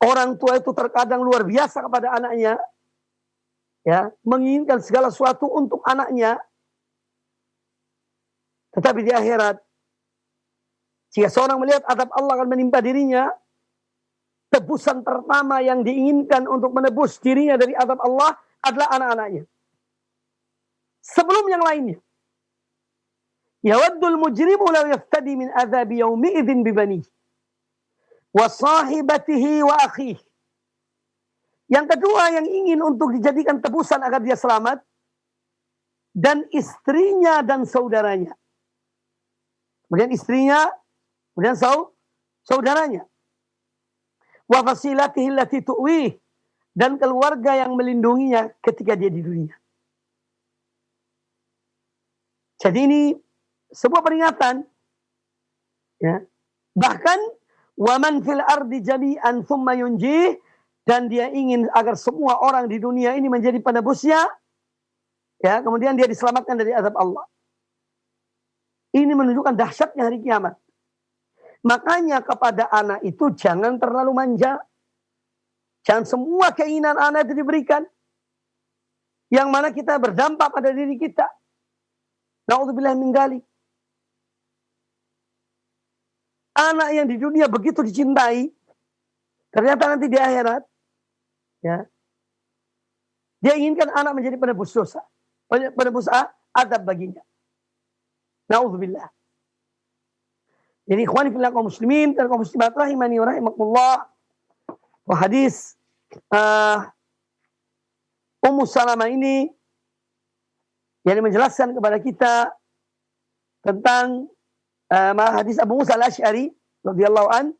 orang tua itu terkadang luar biasa kepada anaknya, ya, menginginkan segala sesuatu untuk anaknya. Tetapi di akhirat, jika seorang melihat azab Allah akan menimpa dirinya, tebusan pertama yang diinginkan untuk menebus dirinya dari azab Allah adalah anak-anaknya. Sebelum yang lainnya. Yawaddul mujrimu law yaftadi min azabi yaumi idzin bibanihi wa sahibatihi wa akhihi. Yang kedua yang ingin untuk dijadikan tebusan agar dia selamat, dan istrinya dan saudaranya. Kemudian istrinya, kemudian saudaranya. Wa fasilatihi allati tu'wih, dan keluarga yang melindunginya ketika dia di dunia. Jadi ini sebuah peringatan, ya. Bahkan wa man fil ardi jami'an thumma yunjih, dan dia ingin agar semua orang di dunia ini menjadi penebusnya, ya, kemudian dia diselamatkan dari azab Allah. Ini menunjukkan dahsyatnya hari kiamat. Makanya kepada anak itu jangan terlalu manja. Jangan semua keinginan anak itu diberikan, yang mana kita berdampak pada diri kita. Na'udzubillah min dzalik. Anak yang di dunia begitu dicintai, ternyata nanti di akhirat, ya, dia inginkan anak menjadi penebus dosa, penebus azab baginya. Na'udzubillah. Jadi ikhwani fillah kaum muslimin dan kaum muslimat rahimani wa rahimakumullah. Wa hadis Ummu Salamah ini yang menjelaskan kepada kita tentang hadis Abu Musa al-Asy'ari radhiyallahu an,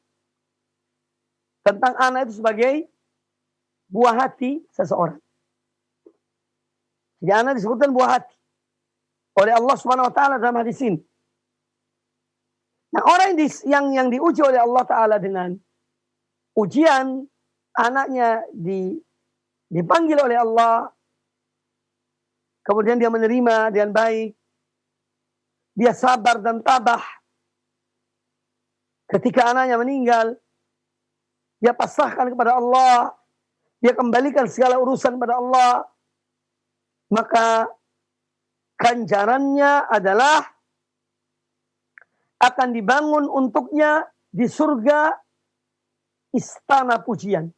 tentang anak itu sebagai buah hati seseorang. Jadi anak disebutkan buah hati oleh Allah Subhanahu wa taala dalam hadis ini. Nah, orang yang diuji oleh Allah taala dengan ujian, anaknya dipanggil oleh Allah, kemudian dia menerima dengan baik, dia sabar dan tabah. Ketika anaknya meninggal, dia pasrahkan kepada Allah, dia kembalikan segala urusan kepada Allah, maka ganjarannya adalah akan dibangun untuknya di surga istana pujian.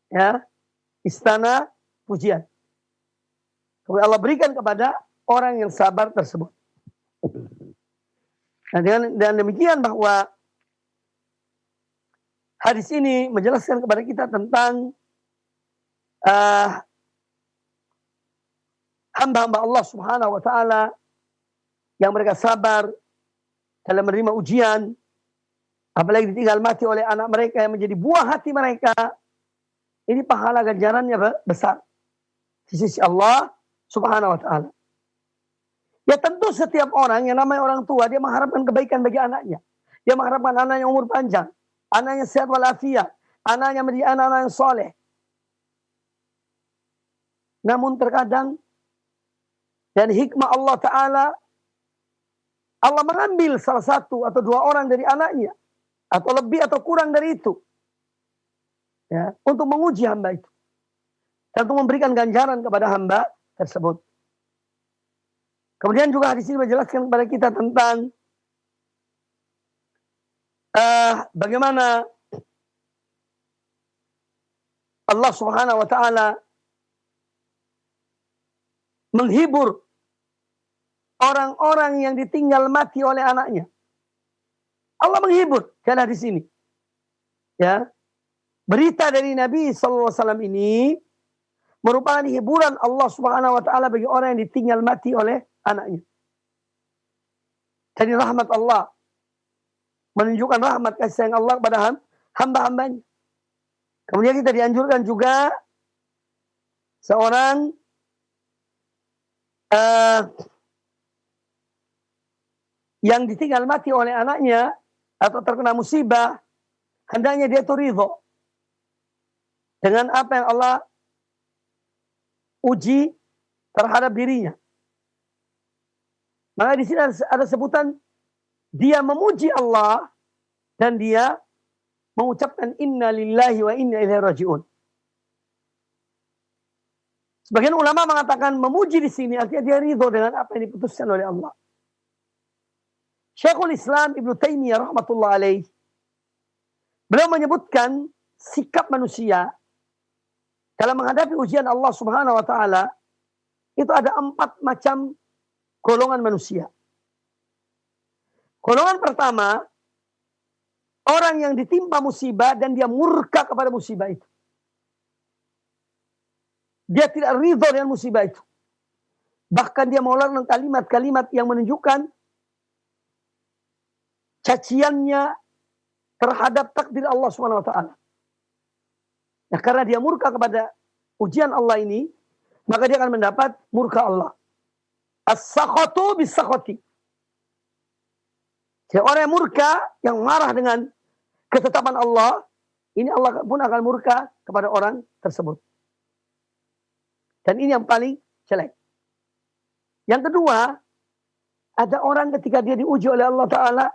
Ya, istana pujian. Kemudian Allah berikan kepada orang yang sabar tersebut. Nah, dengan demikian bahwa hadis ini menjelaskan kepada kita tentang hamba-hamba Allah Subhanahu wa taala yang mereka sabar dalam menerima ujian, apalagi ditinggal mati oleh anak mereka yang menjadi buah hati mereka. Ini pahala ganjarannya besar di sisi Allah Subhanahu wa taala. Ya tentu setiap orang yang namanya orang tua, dia mengharapkan kebaikan bagi anaknya. Dia mengharapkan anaknya umur panjang, anaknya sehat walafiat, anaknya menjadi anak-anak yang soleh. Namun terkadang, dan hikmah Allah Ta'ala, Allah mengambil salah satu atau dua orang dari anaknya, atau lebih atau kurang dari itu, ya, untuk menguji hamba itu, dan untuk memberikan ganjaran kepada hamba tersebut. Kemudian juga hadis ini menjelaskan kepada kita tentang bagaimana Allah Subhanahu wa Ta'ala menghibur orang-orang yang ditinggal mati oleh anaknya. Allah menghibur karena di sini, ya, berita dari Nabi SAW ini merupakan hiburan Allah Subhanahu wa Ta'ala bagi orang yang ditinggal mati oleh anaknya. Jadi rahmat Allah, menunjukkan rahmat kasih sayang Allah kepada hamba-hambanya. Kemudian kita dianjurkan juga seorang yang ditinggal mati oleh anaknya atau terkena musibah, hendaknya dia itu ridho dengan apa yang Allah uji terhadap dirinya. Maka di sini ada sebutan dia memuji Allah dan dia mengucapkan inna lillahi wa inna ilaihi rajiun. Sebagian ulama mengatakan memuji di sini artinya dia ridho dengan apa yang diputuskan oleh Allah. Syekhul Islam Ibnu Taimiyah rahmatullah alaih, beliau menyebutkan sikap manusia dalam menghadapi ujian Allah Subhanahu wa Ta'ala itu ada 4 macam golongan manusia. Golongan pertama, orang yang ditimpa musibah dan dia murka kepada musibah itu. Dia tidak ridho dengan musibah itu. Bahkan dia mengeluarkan kalimat-kalimat yang menunjukkan caciannya terhadap takdir Allah Subhanahu wa Ta'ala. Nah, karena dia murka kepada ujian Allah ini, maka dia akan mendapat murka Allah. As-sakhatu bis-sakhati. Jadi orang yang murka, yang marah dengan ketetapan Allah, ini Allah pun akan murka kepada orang tersebut. Dan ini yang paling jelek. Yang kedua, ada orang ketika dia diuji oleh Allah Ta'ala,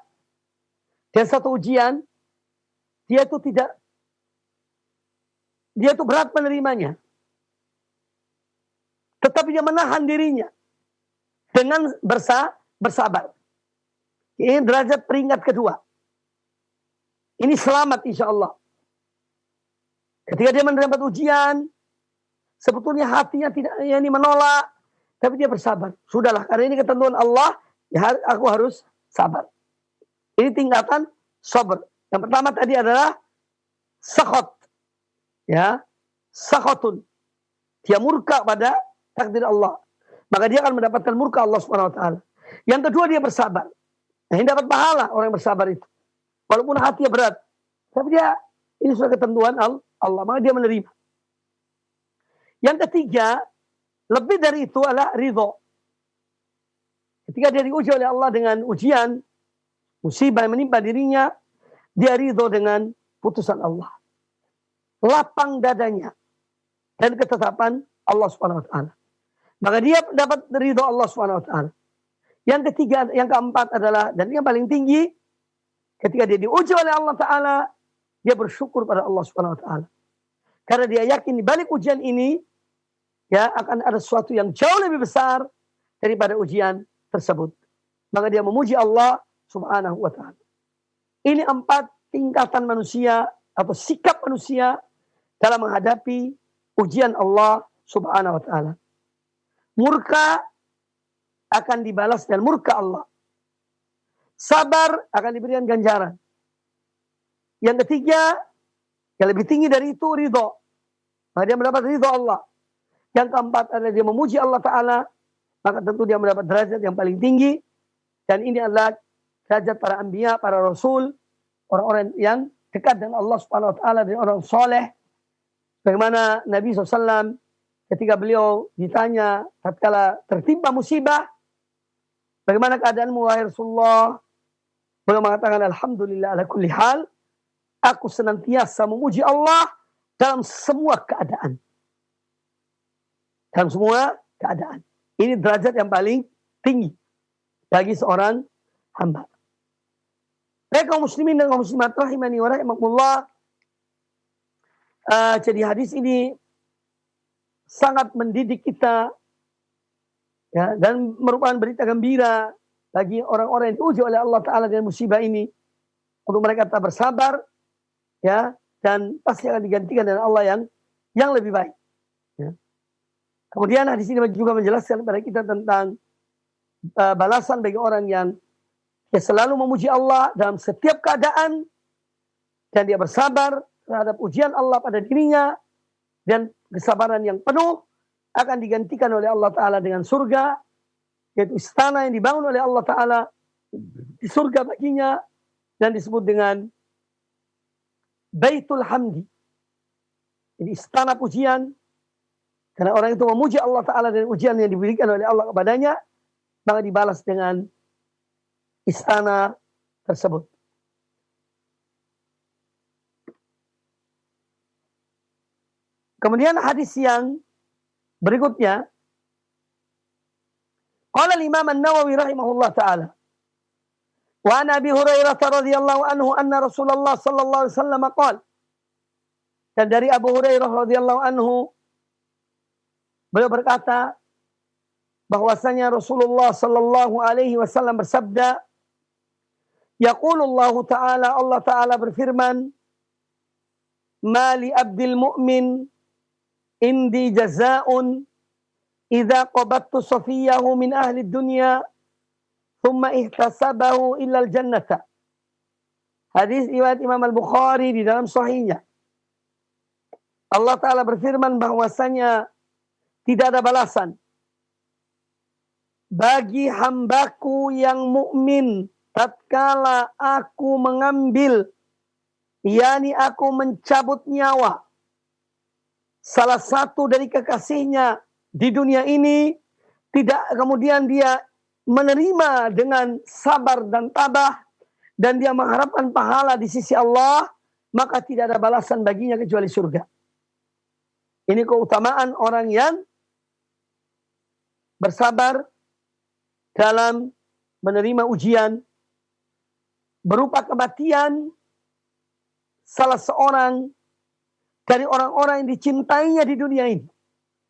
dan satu ujian, dia itu berat menerimanya. Tetapi dia menahan dirinya dengan bersabar. Ini derajat peringkat kedua. Ini selamat insya Allah. Ketika dia mendapat ujian, sebetulnya hatinya tidak ini menolak, tapi dia bersabar. Sudahlah, karena ini ketentuan Allah, ya aku harus sabar. Ini tingkatan sabar. Yang pertama tadi adalah sakhot. Ya, sakhotun. Dia murka pada takdir Allah. Maka dia akan mendapatkan murka Allah Subhanahu wa Ta'ala. Yang kedua dia bersabar. Nah, ini dapat pahala orang yang bersabar itu. Walaupun hatinya berat. Tapi dia, ini sudah ketentuan Allah. Maka dia menerima. Yang ketiga, lebih dari itu adalah ridho. Ketika dia diuji oleh Allah dengan ujian, musibah yang menimpa dirinya, dia ridho dengan putusan Allah. Lapang dadanya. Dan ketetapan Allah Subhanahu wa Ta'ala. Maka dia dapat ridho Allah Subhanahu wa Ta'ala. Yang ketiga, yang keempat adalah, dan yang paling tinggi, ketika dia diuji oleh Allah Ta'ala, dia bersyukur pada Allah Subhanahu wa Ta'ala. Karena dia yakin di balik ujian ini, ya akan ada sesuatu yang jauh lebih besar daripada ujian tersebut. Maka dia memuji Allah Subhanahu wa Ta'ala. Ini 4 tingkatan manusia atau sikap manusia dalam menghadapi ujian Allah Subhanahu wa Ta'ala. Murka akan dibalas dengan murka Allah. Sabar akan diberikan ganjaran. Yang ketiga, yang lebih tinggi dari itu ridho. Maka dia mendapat ridho Allah. Yang keempat adalah dia memuji Allah Ta'ala. Maka tentu dia mendapat derajat yang paling tinggi. Dan ini adalah derajat para anbiya, para rasul. Orang-orang yang dekat dengan Allah Subhanahu wa Ta'ala. Dan orang soleh. Bagaimana Nabi SAW ketika beliau ditanya tatkala tertimpa musibah. Bagaimana keadaanmu wahai Rasulullah? Beliau mengatakan, alhamdulillah ala kulli hal. Aku senantiasa memuji Allah dalam semua keadaan. Dalam semua keadaan. Ini derajat yang paling tinggi bagi seorang hamba. Baik kaum muslimin dan kaum muslimat rahimani wa rahimakumullah. Jadi hadis ini sangat mendidik kita, ya, dan merupakan berita gembira bagi orang-orang yang diuji oleh Allah Ta'ala dengan musibah ini. Untuk mereka tetap bersabar, ya, dan pasti akan digantikan dengan Allah yang lebih baik. Ya. Kemudian hadis ini juga menjelaskan kepada kita tentang balasan bagi orang yang selalu memuji Allah dalam setiap keadaan, dan dia bersabar terhadap ujian Allah pada dirinya, dan kesabaran yang penuh akan digantikan oleh Allah Ta'ala dengan surga, yaitu istana yang dibangun oleh Allah Ta'ala di surga baginya, dan disebut dengan Baitul Hamdi. Jadi istana pujian, karena orang itu memuji Allah Ta'ala dan ujian yang diberikan oleh Allah kepadanya, maka dibalas dengan istana tersebut. Kemudian hadis yang berikutnya, qala al-Imam An-Nawawi rahimahullah ta'ala, wa an Abi Hurairah radhiyallahu anhu anna Rasulullah sallallahu alaihi wasallam qala, dan dari Abu Hurairah radhiyallahu anhu beliau berkata bahwasanya Rasulullah sallallahu alaihi wasallam bersabda, yaqulullahu ta'ala, Allah Ta'ala berfirman, mali abdil mu'min indi jazaa'un idza qabattu safiyahu min ahli dunya thumma ihtasabahu illa al-jannata. Hadis riwayat Imam Al-Bukhari di dalam sahihnya. Allah Ta'ala berfirman bahwasanya tidak ada balasan bagi hambaku yang mukmin tatkala aku mengambil, yakni aku mencabut nyawa salah satu dari kekasihnya di dunia ini, tidak kemudian dia menerima dengan sabar dan tabah, dan dia mengharapkan pahala di sisi Allah, maka tidak ada balasan baginya kecuali surga. Ini keutamaan orang yang bersabar dalam menerima ujian berupa kematian salah seorang dari orang-orang yang dicintainya di dunia ini.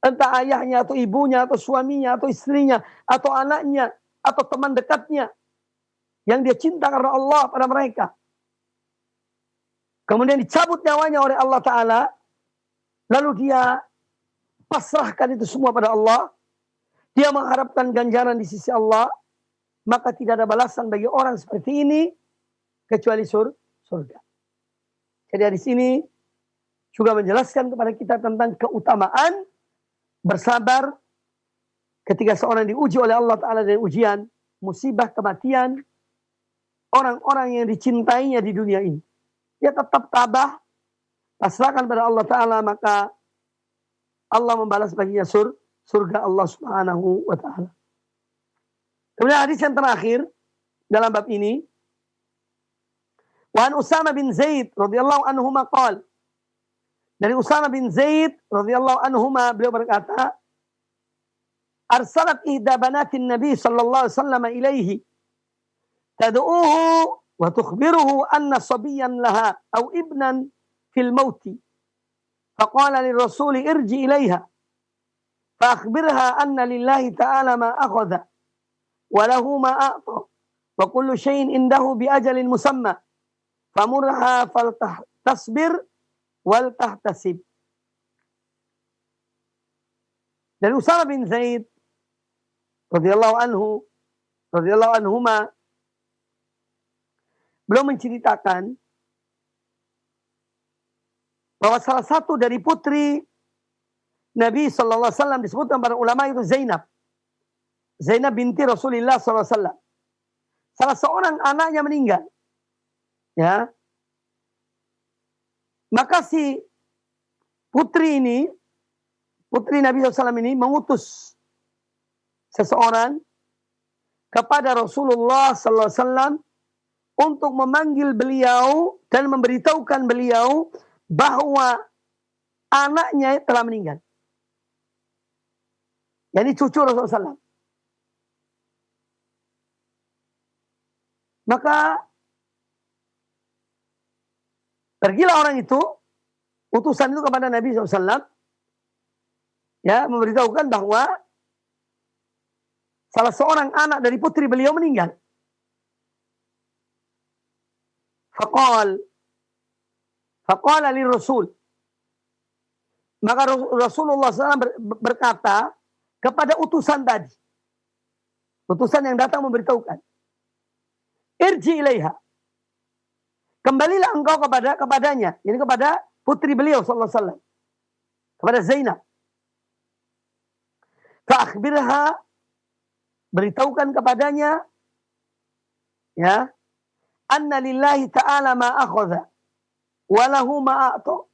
Entah ayahnya atau ibunya atau suaminya atau istrinya atau anaknya atau teman dekatnya yang dia cinta karena Allah pada mereka. Kemudian dicabut nyawanya oleh Allah Ta'ala, lalu dia pasrahkan itu semua pada Allah. Dia mengharapkan ganjaran di sisi Allah, maka tidak ada balasan bagi orang seperti ini kecuali surga. Jadi di sini juga menjelaskan kepada kita tentang keutamaan bersabar ketika seorang diuji oleh Allah Ta'ala dengan ujian, musibah, kematian, orang-orang yang dicintainya di dunia ini. Dia tetap tabah, pasrahkan pada Allah Ta'ala, maka Allah membalas baginya surga Allah Subhanahu wa Ta'ala. Kemudian hadis yang terakhir dalam bab ini, wa an Usama bin Zaid radhiyallahu anhu qala, dari Usama bin Zaid radhiyallahu anhu beliau berkata, arsalat ihda banatin Nabi sallallahu alaihi wasallam ilaihi tad'uhu wa tukhbiruhu anna sabiyan laha aw ibnan fil mauti. Faqala lirrasuli irji ilaiha fa akhbirha anna lillahi ta'ala ma akhadha wa lahu ma a'ta wa kullu shay'in indahu bi ajalin musamma famurha faltasbir wal tahtasib. Dari Usama bin Zaid radhiyallahu anhuma beliau menceritakan bahwa salah satu dari putri Nabi sallallahu alaihi wasallam disebutkan para ulama itu Zainab binti Rasulullah sallallahu alaihi wasallam. Salah seorang anaknya meninggal. Ya. Maka si putri Nabi SAW ini mengutus seseorang kepada Rasulullah sallallahu alaihi wasallam untuk memanggil beliau dan memberitahukan beliau bahwa anaknya telah meninggal. Yani cucu Rasulullah SAW. Maka pergilah orang itu, utusan itu kepada Nabi SAW, ya, memberitahukan bahwa salah seorang anak dari putri beliau meninggal. Faqala li Rasul. Maka Rasulullah SAW berkata kepada utusan tadi. Utusan yang datang memberitahukan. Irji ilaiha. Kembalilah engkau kepadanya. Ini kepada putri beliau sallallahu alaihi wasallam. Kepada Zainab. Fa'akhbirha. Beritahukan kepadanya. Ya. Anna lillahi ta'ala ma akhadha. Walahu ma a'ta.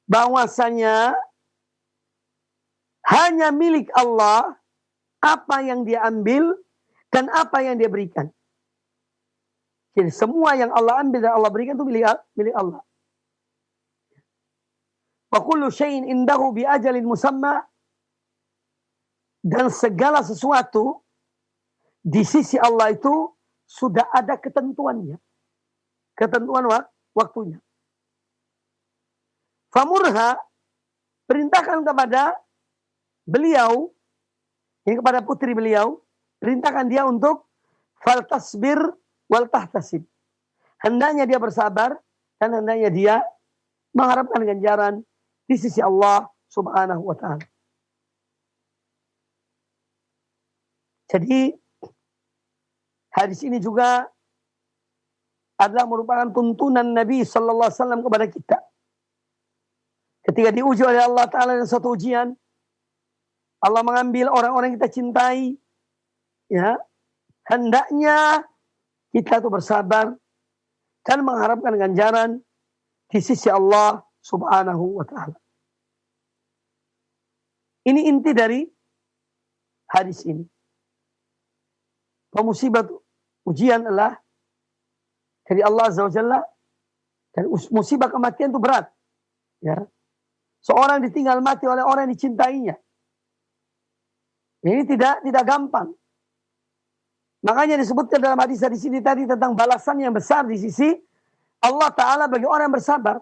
Bahwasanya hanya milik Allah apa yang dia ambil dan apa yang dia berikan. Jadi semua yang Allah ambil dan Allah berikan itu milik Allah. Wa kullu syai'in indahu bi ajalin musamma. Dan segala sesuatu di sisi Allah itu sudah ada ketentuannya. Ketentuan waktunya. Famurha, perintahkan kepada beliau, ini kepada putri beliau, perintahkan dia untuk faltasbir wal tahtasib. Hendaknya dia bersabar dan hendaknya dia mengharapkan ganjaran di sisi Allah Subhanahu wa taala. Jadi hadis ini juga adalah merupakan tuntunan Nabi sallallahu alaihi wasallam kepada kita. Ketika diuji oleh Allah Ta'ala dengan suatu ujian, Allah mengambil orang-orang yang kita cintai, ya, hendaknya kita itu bersabar dan mengharapkan ganjaran di sisi Allah Subhanahu wa Ta'ala. Ini inti dari hadis ini. Musibah ujian adalah dari Allah Azza wa Jalla, dan musibah kematian itu berat. Ya. Seorang ditinggal mati oleh orang yang dicintainya. Ini tidak gampang. Makanya disebutkan dalam hadis di sini tadi tentang balasan yang besar di sisi Allah Ta'ala bagi orang yang bersabar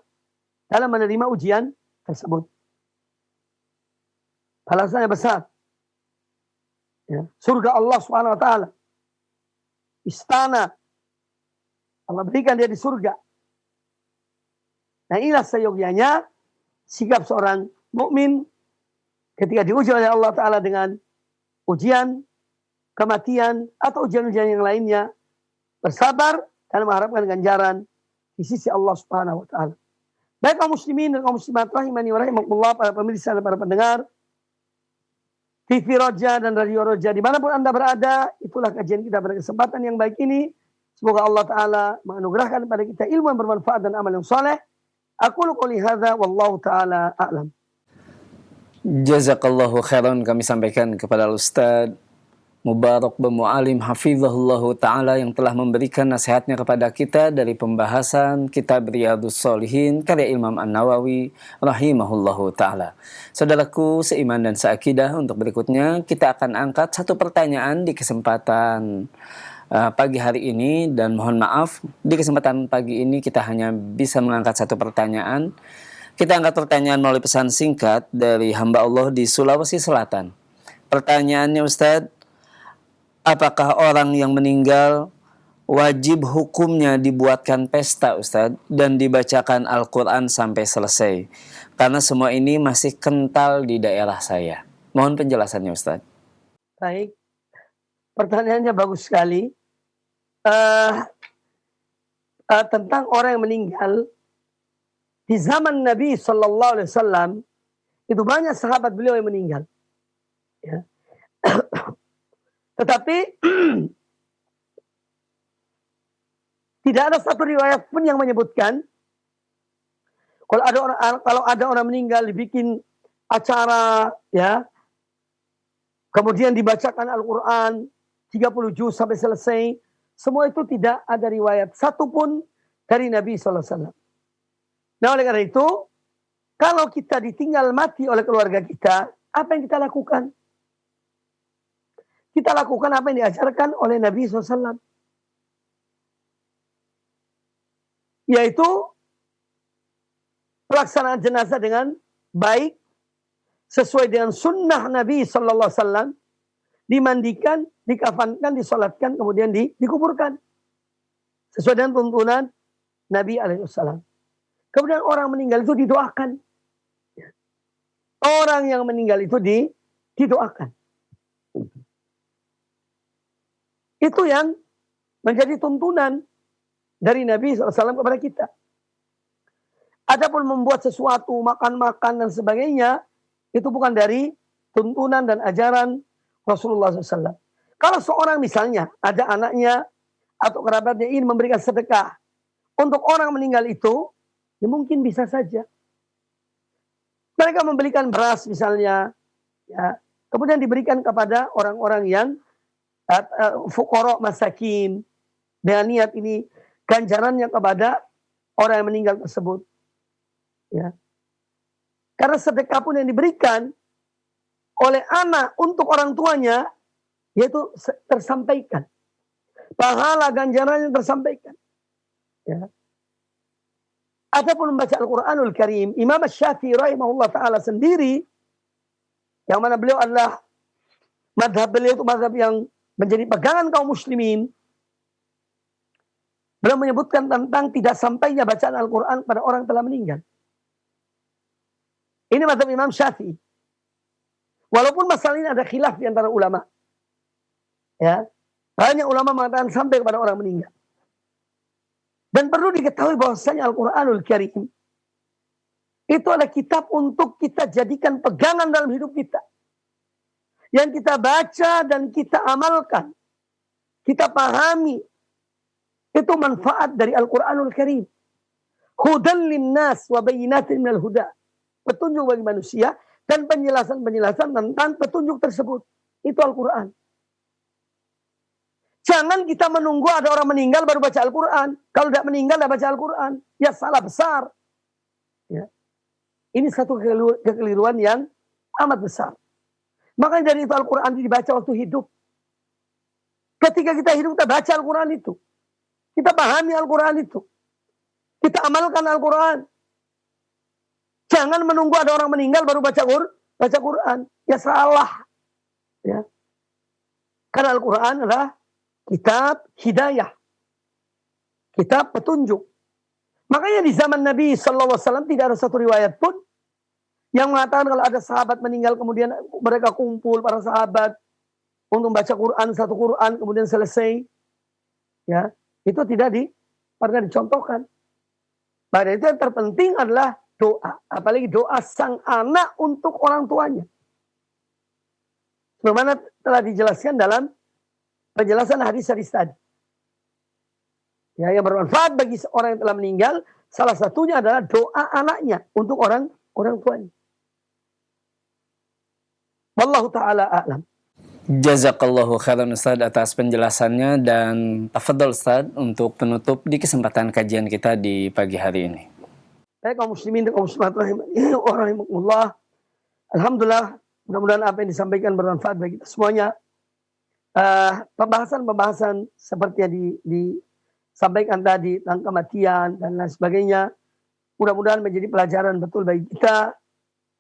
dalam menerima ujian tersebut. Balasannya besar. Ya. Surga Allah Subhanahu wa Ta'ala. Istana. Allah berikan dia di surga. Nah, inilah seyogyanya sikap seorang mukmin ketika diuji oleh Allah Ta'ala dengan ujian, kematian, atau ujian-ujian yang lainnya. Bersabar dan mengharapkan ganjaran di sisi Allah Subhanahu wa Ta'ala. Baik kaum muslimin dan kaum muslimat rahimani wa rahimakumullah, para pemirsa dan para pendengar TV Roja dan Radio Roja dimanapun Anda berada, itulah kajian kita pada kesempatan yang baik ini. Semoga Allah Ta'ala menganugerahkan kepada kita ilmu yang bermanfaat dan amal yang soleh. Aku qouli hadza wallahu ta'ala a'lam. Jazakallahu khairan, kami sampaikan kepada Ustaz Mubarak bin Mu'alim hafizahullahu ta'ala yang telah memberikan nasihatnya kepada kita dari pembahasan kitab Riyadhus Shalihin karya Imam An-Nawawi rahimahullahu ta'ala. Saudaraku seiman dan seakidah, untuk berikutnya kita akan angkat satu pertanyaan di kesempatan pagi hari ini, dan mohon maaf di kesempatan pagi ini kita hanya bisa mengangkat satu pertanyaan. Kita angkat pertanyaan melalui pesan singkat dari hamba Allah di Sulawesi Selatan. Pertanyaannya, Ustadz, apakah orang yang meninggal wajib hukumnya dibuatkan pesta, Ustadz, dan dibacakan Al-Quran sampai selesai? Karena semua ini masih kental di daerah saya. Mohon penjelasannya, Ustadz. Baik, pertanyaannya bagus sekali. Tentang orang yang meninggal di zaman Nabi Sallallahu Alaihi Wasallam, itu banyak sahabat beliau yang meninggal. Ya. Tetapi tidak ada satu riwayat pun yang menyebutkan kalau ada orang meninggal dibikin acara, ya, kemudian dibacakan Al-Quran 30 juz sampai selesai. Semua itu tidak ada riwayat satupun dari Nabi SAW. Nah oleh karena itu, kalau kita ditinggal mati oleh keluarga kita, apa yang kita lakukan? Kita lakukan apa yang diajarkan oleh Nabi SAW. Yaitu pelaksanaan jenazah dengan baik, sesuai dengan sunnah Nabi SAW, dimandikan, dikafankan, disolatkan, kemudian dikuburkan. Sesuai dengan tuntunan Nabi SAW. Kemudian orang meninggal itu didoakan. Orang yang meninggal itu didoakan. Itu yang menjadi tuntunan dari Nabi SAW kepada kita. Adapun membuat sesuatu, makan-makan dan sebagainya, itu bukan dari tuntunan dan ajaran Rasulullah SAW. Kalau seorang misalnya ada anaknya atau kerabatnya ingin memberikan sedekah untuk orang meninggal itu, ya mungkin bisa saja. Mereka membelikan beras misalnya, ya, kemudian diberikan kepada orang-orang yang fuqara masakin, dengan niat ini ganjarannya kepada orang yang meninggal tersebut. Ya. Karena sedekah pun yang diberikan oleh anak untuk orang tuanya, yaitu tersampaikan. Pahala ganjarannya tersampaikan. Ya. Adapun membaca Al-Quranul Karim, Imam Syafi'i rahimahullah ta'ala sendiri, yang mana beliau adalah madhab beliau itu madhab yang menjadi pegangan kaum muslimin, beliau menyebutkan tentang tidak sampainya bacaan Al-Quran pada orang telah meninggal. Ini madhab Imam Syafi'i. Walaupun masalah ini ada khilaf di antara ulama. Ya, banyak ulama mengatakan sampai kepada orang meninggal. Dan perlu diketahui bahwasanya Al-Quranul Karim itu adalah kitab untuk kita jadikan pegangan dalam hidup kita. Yang kita baca dan kita amalkan. Kita pahami. Itu manfaat dari Al-Quranul Karim. Hudan linnas wa bayyinatin minal huda. Petunjuk bagi manusia dan penjelasan-penjelasan tentang petunjuk tersebut. Itu Al-Quran. Jangan kita menunggu ada orang meninggal baru baca Al-Quran. Kalau tidak meninggal tidak baca Al-Quran, ya salah besar. Ya. Ini satu kekeliruan yang amat besar. Makanya dari itu Al-Quran dibaca waktu hidup. Ketika kita hidup kita baca Al-Quran itu. Kita pahami Al-Quran itu. Kita amalkan Al-Quran. Jangan menunggu ada orang meninggal baru baca Quran. Ya salah. Ya. Karena Al-Quran adalah kitab hidayah. Kitab petunjuk. Makanya di zaman Nabi SAW tidak ada satu riwayat pun yang mengatakan kalau ada sahabat meninggal kemudian mereka kumpul para sahabat untuk membaca Quran, satu Quran kemudian selesai. Ya, itu tidak pernah dicontohkan. Pada itu yang terpenting adalah doa, apalagi doa sang anak untuk orang tuanya. Sebagaimana telah dijelaskan dalam penjelasan hadis-hadis tadi. Ya, yang bermanfaat bagi orang yang telah meninggal, salah satunya adalah doa anaknya untuk orang tuanya. Wallahu ta'ala a'lam. Jazakallahu khairan Ustaz atas penjelasannya, dan tafadhol Ustaz untuk penutup di kesempatan kajian kita di pagi hari ini. Baik kaum muslimin dan kaum muslimat rahimahumullah. Alhamdulillah, mudah-mudahan apa yang disampaikan bermanfaat bagi kita semuanya. Pembahasan seperti yang disampaikan tadi tentang kematian dan lain sebagainya, mudah-mudahan menjadi pelajaran betul bagi kita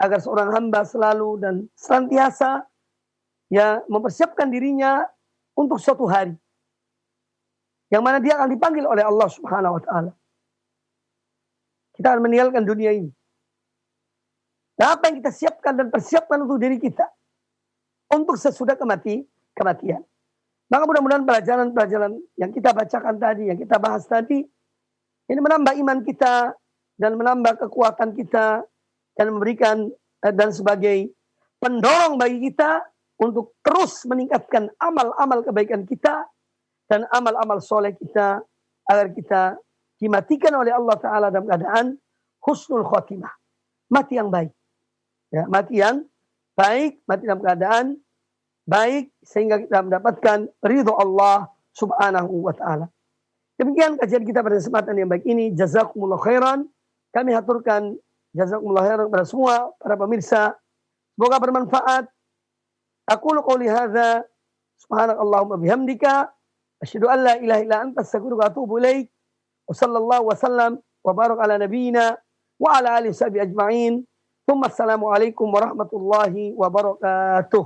agar seorang hamba selalu dan senantiasa ya mempersiapkan dirinya untuk suatu hari yang mana dia akan dipanggil oleh Allah Subhanahu wa taala. Kita akan meninggalkan dunia ini. Nah, apa yang kita siapkan dan persiapkan untuk diri kita untuk sesudah kematian. Maka mudah-mudahan pelajaran-pelajaran yang kita bacakan tadi, yang kita bahas tadi, ini menambah iman kita dan menambah kekuatan kita dan memberikan dan sebagai pendorong bagi kita untuk terus meningkatkan amal-amal kebaikan kita dan amal-amal soleh kita agar kita dimatikan oleh Allah Ta'ala dalam keadaan husnul khotimah. Mati yang baik. Ya, mati yang baik, mati dalam keadaan baik sehingga kita mendapatkan ridho Allah Subhanahu wa taala. Demikian kajian kita pada kesempatan yang baik ini. Jazakumullah khairan. Kami haturkan jazakumullah khairan kepada semua para pemirsa. Semoga bermanfaat. Aqulu qouli hadza subhanakallahumma bihamdika asyhadu an la ilaha illa anta astaghfiruka wa atubu ilaik. Wa sallallahu wasallam wa barak ala nabiyyina wa ala alihi washabihi ajma'in. Assalamualaikum warahmatullahi wabarakatuh.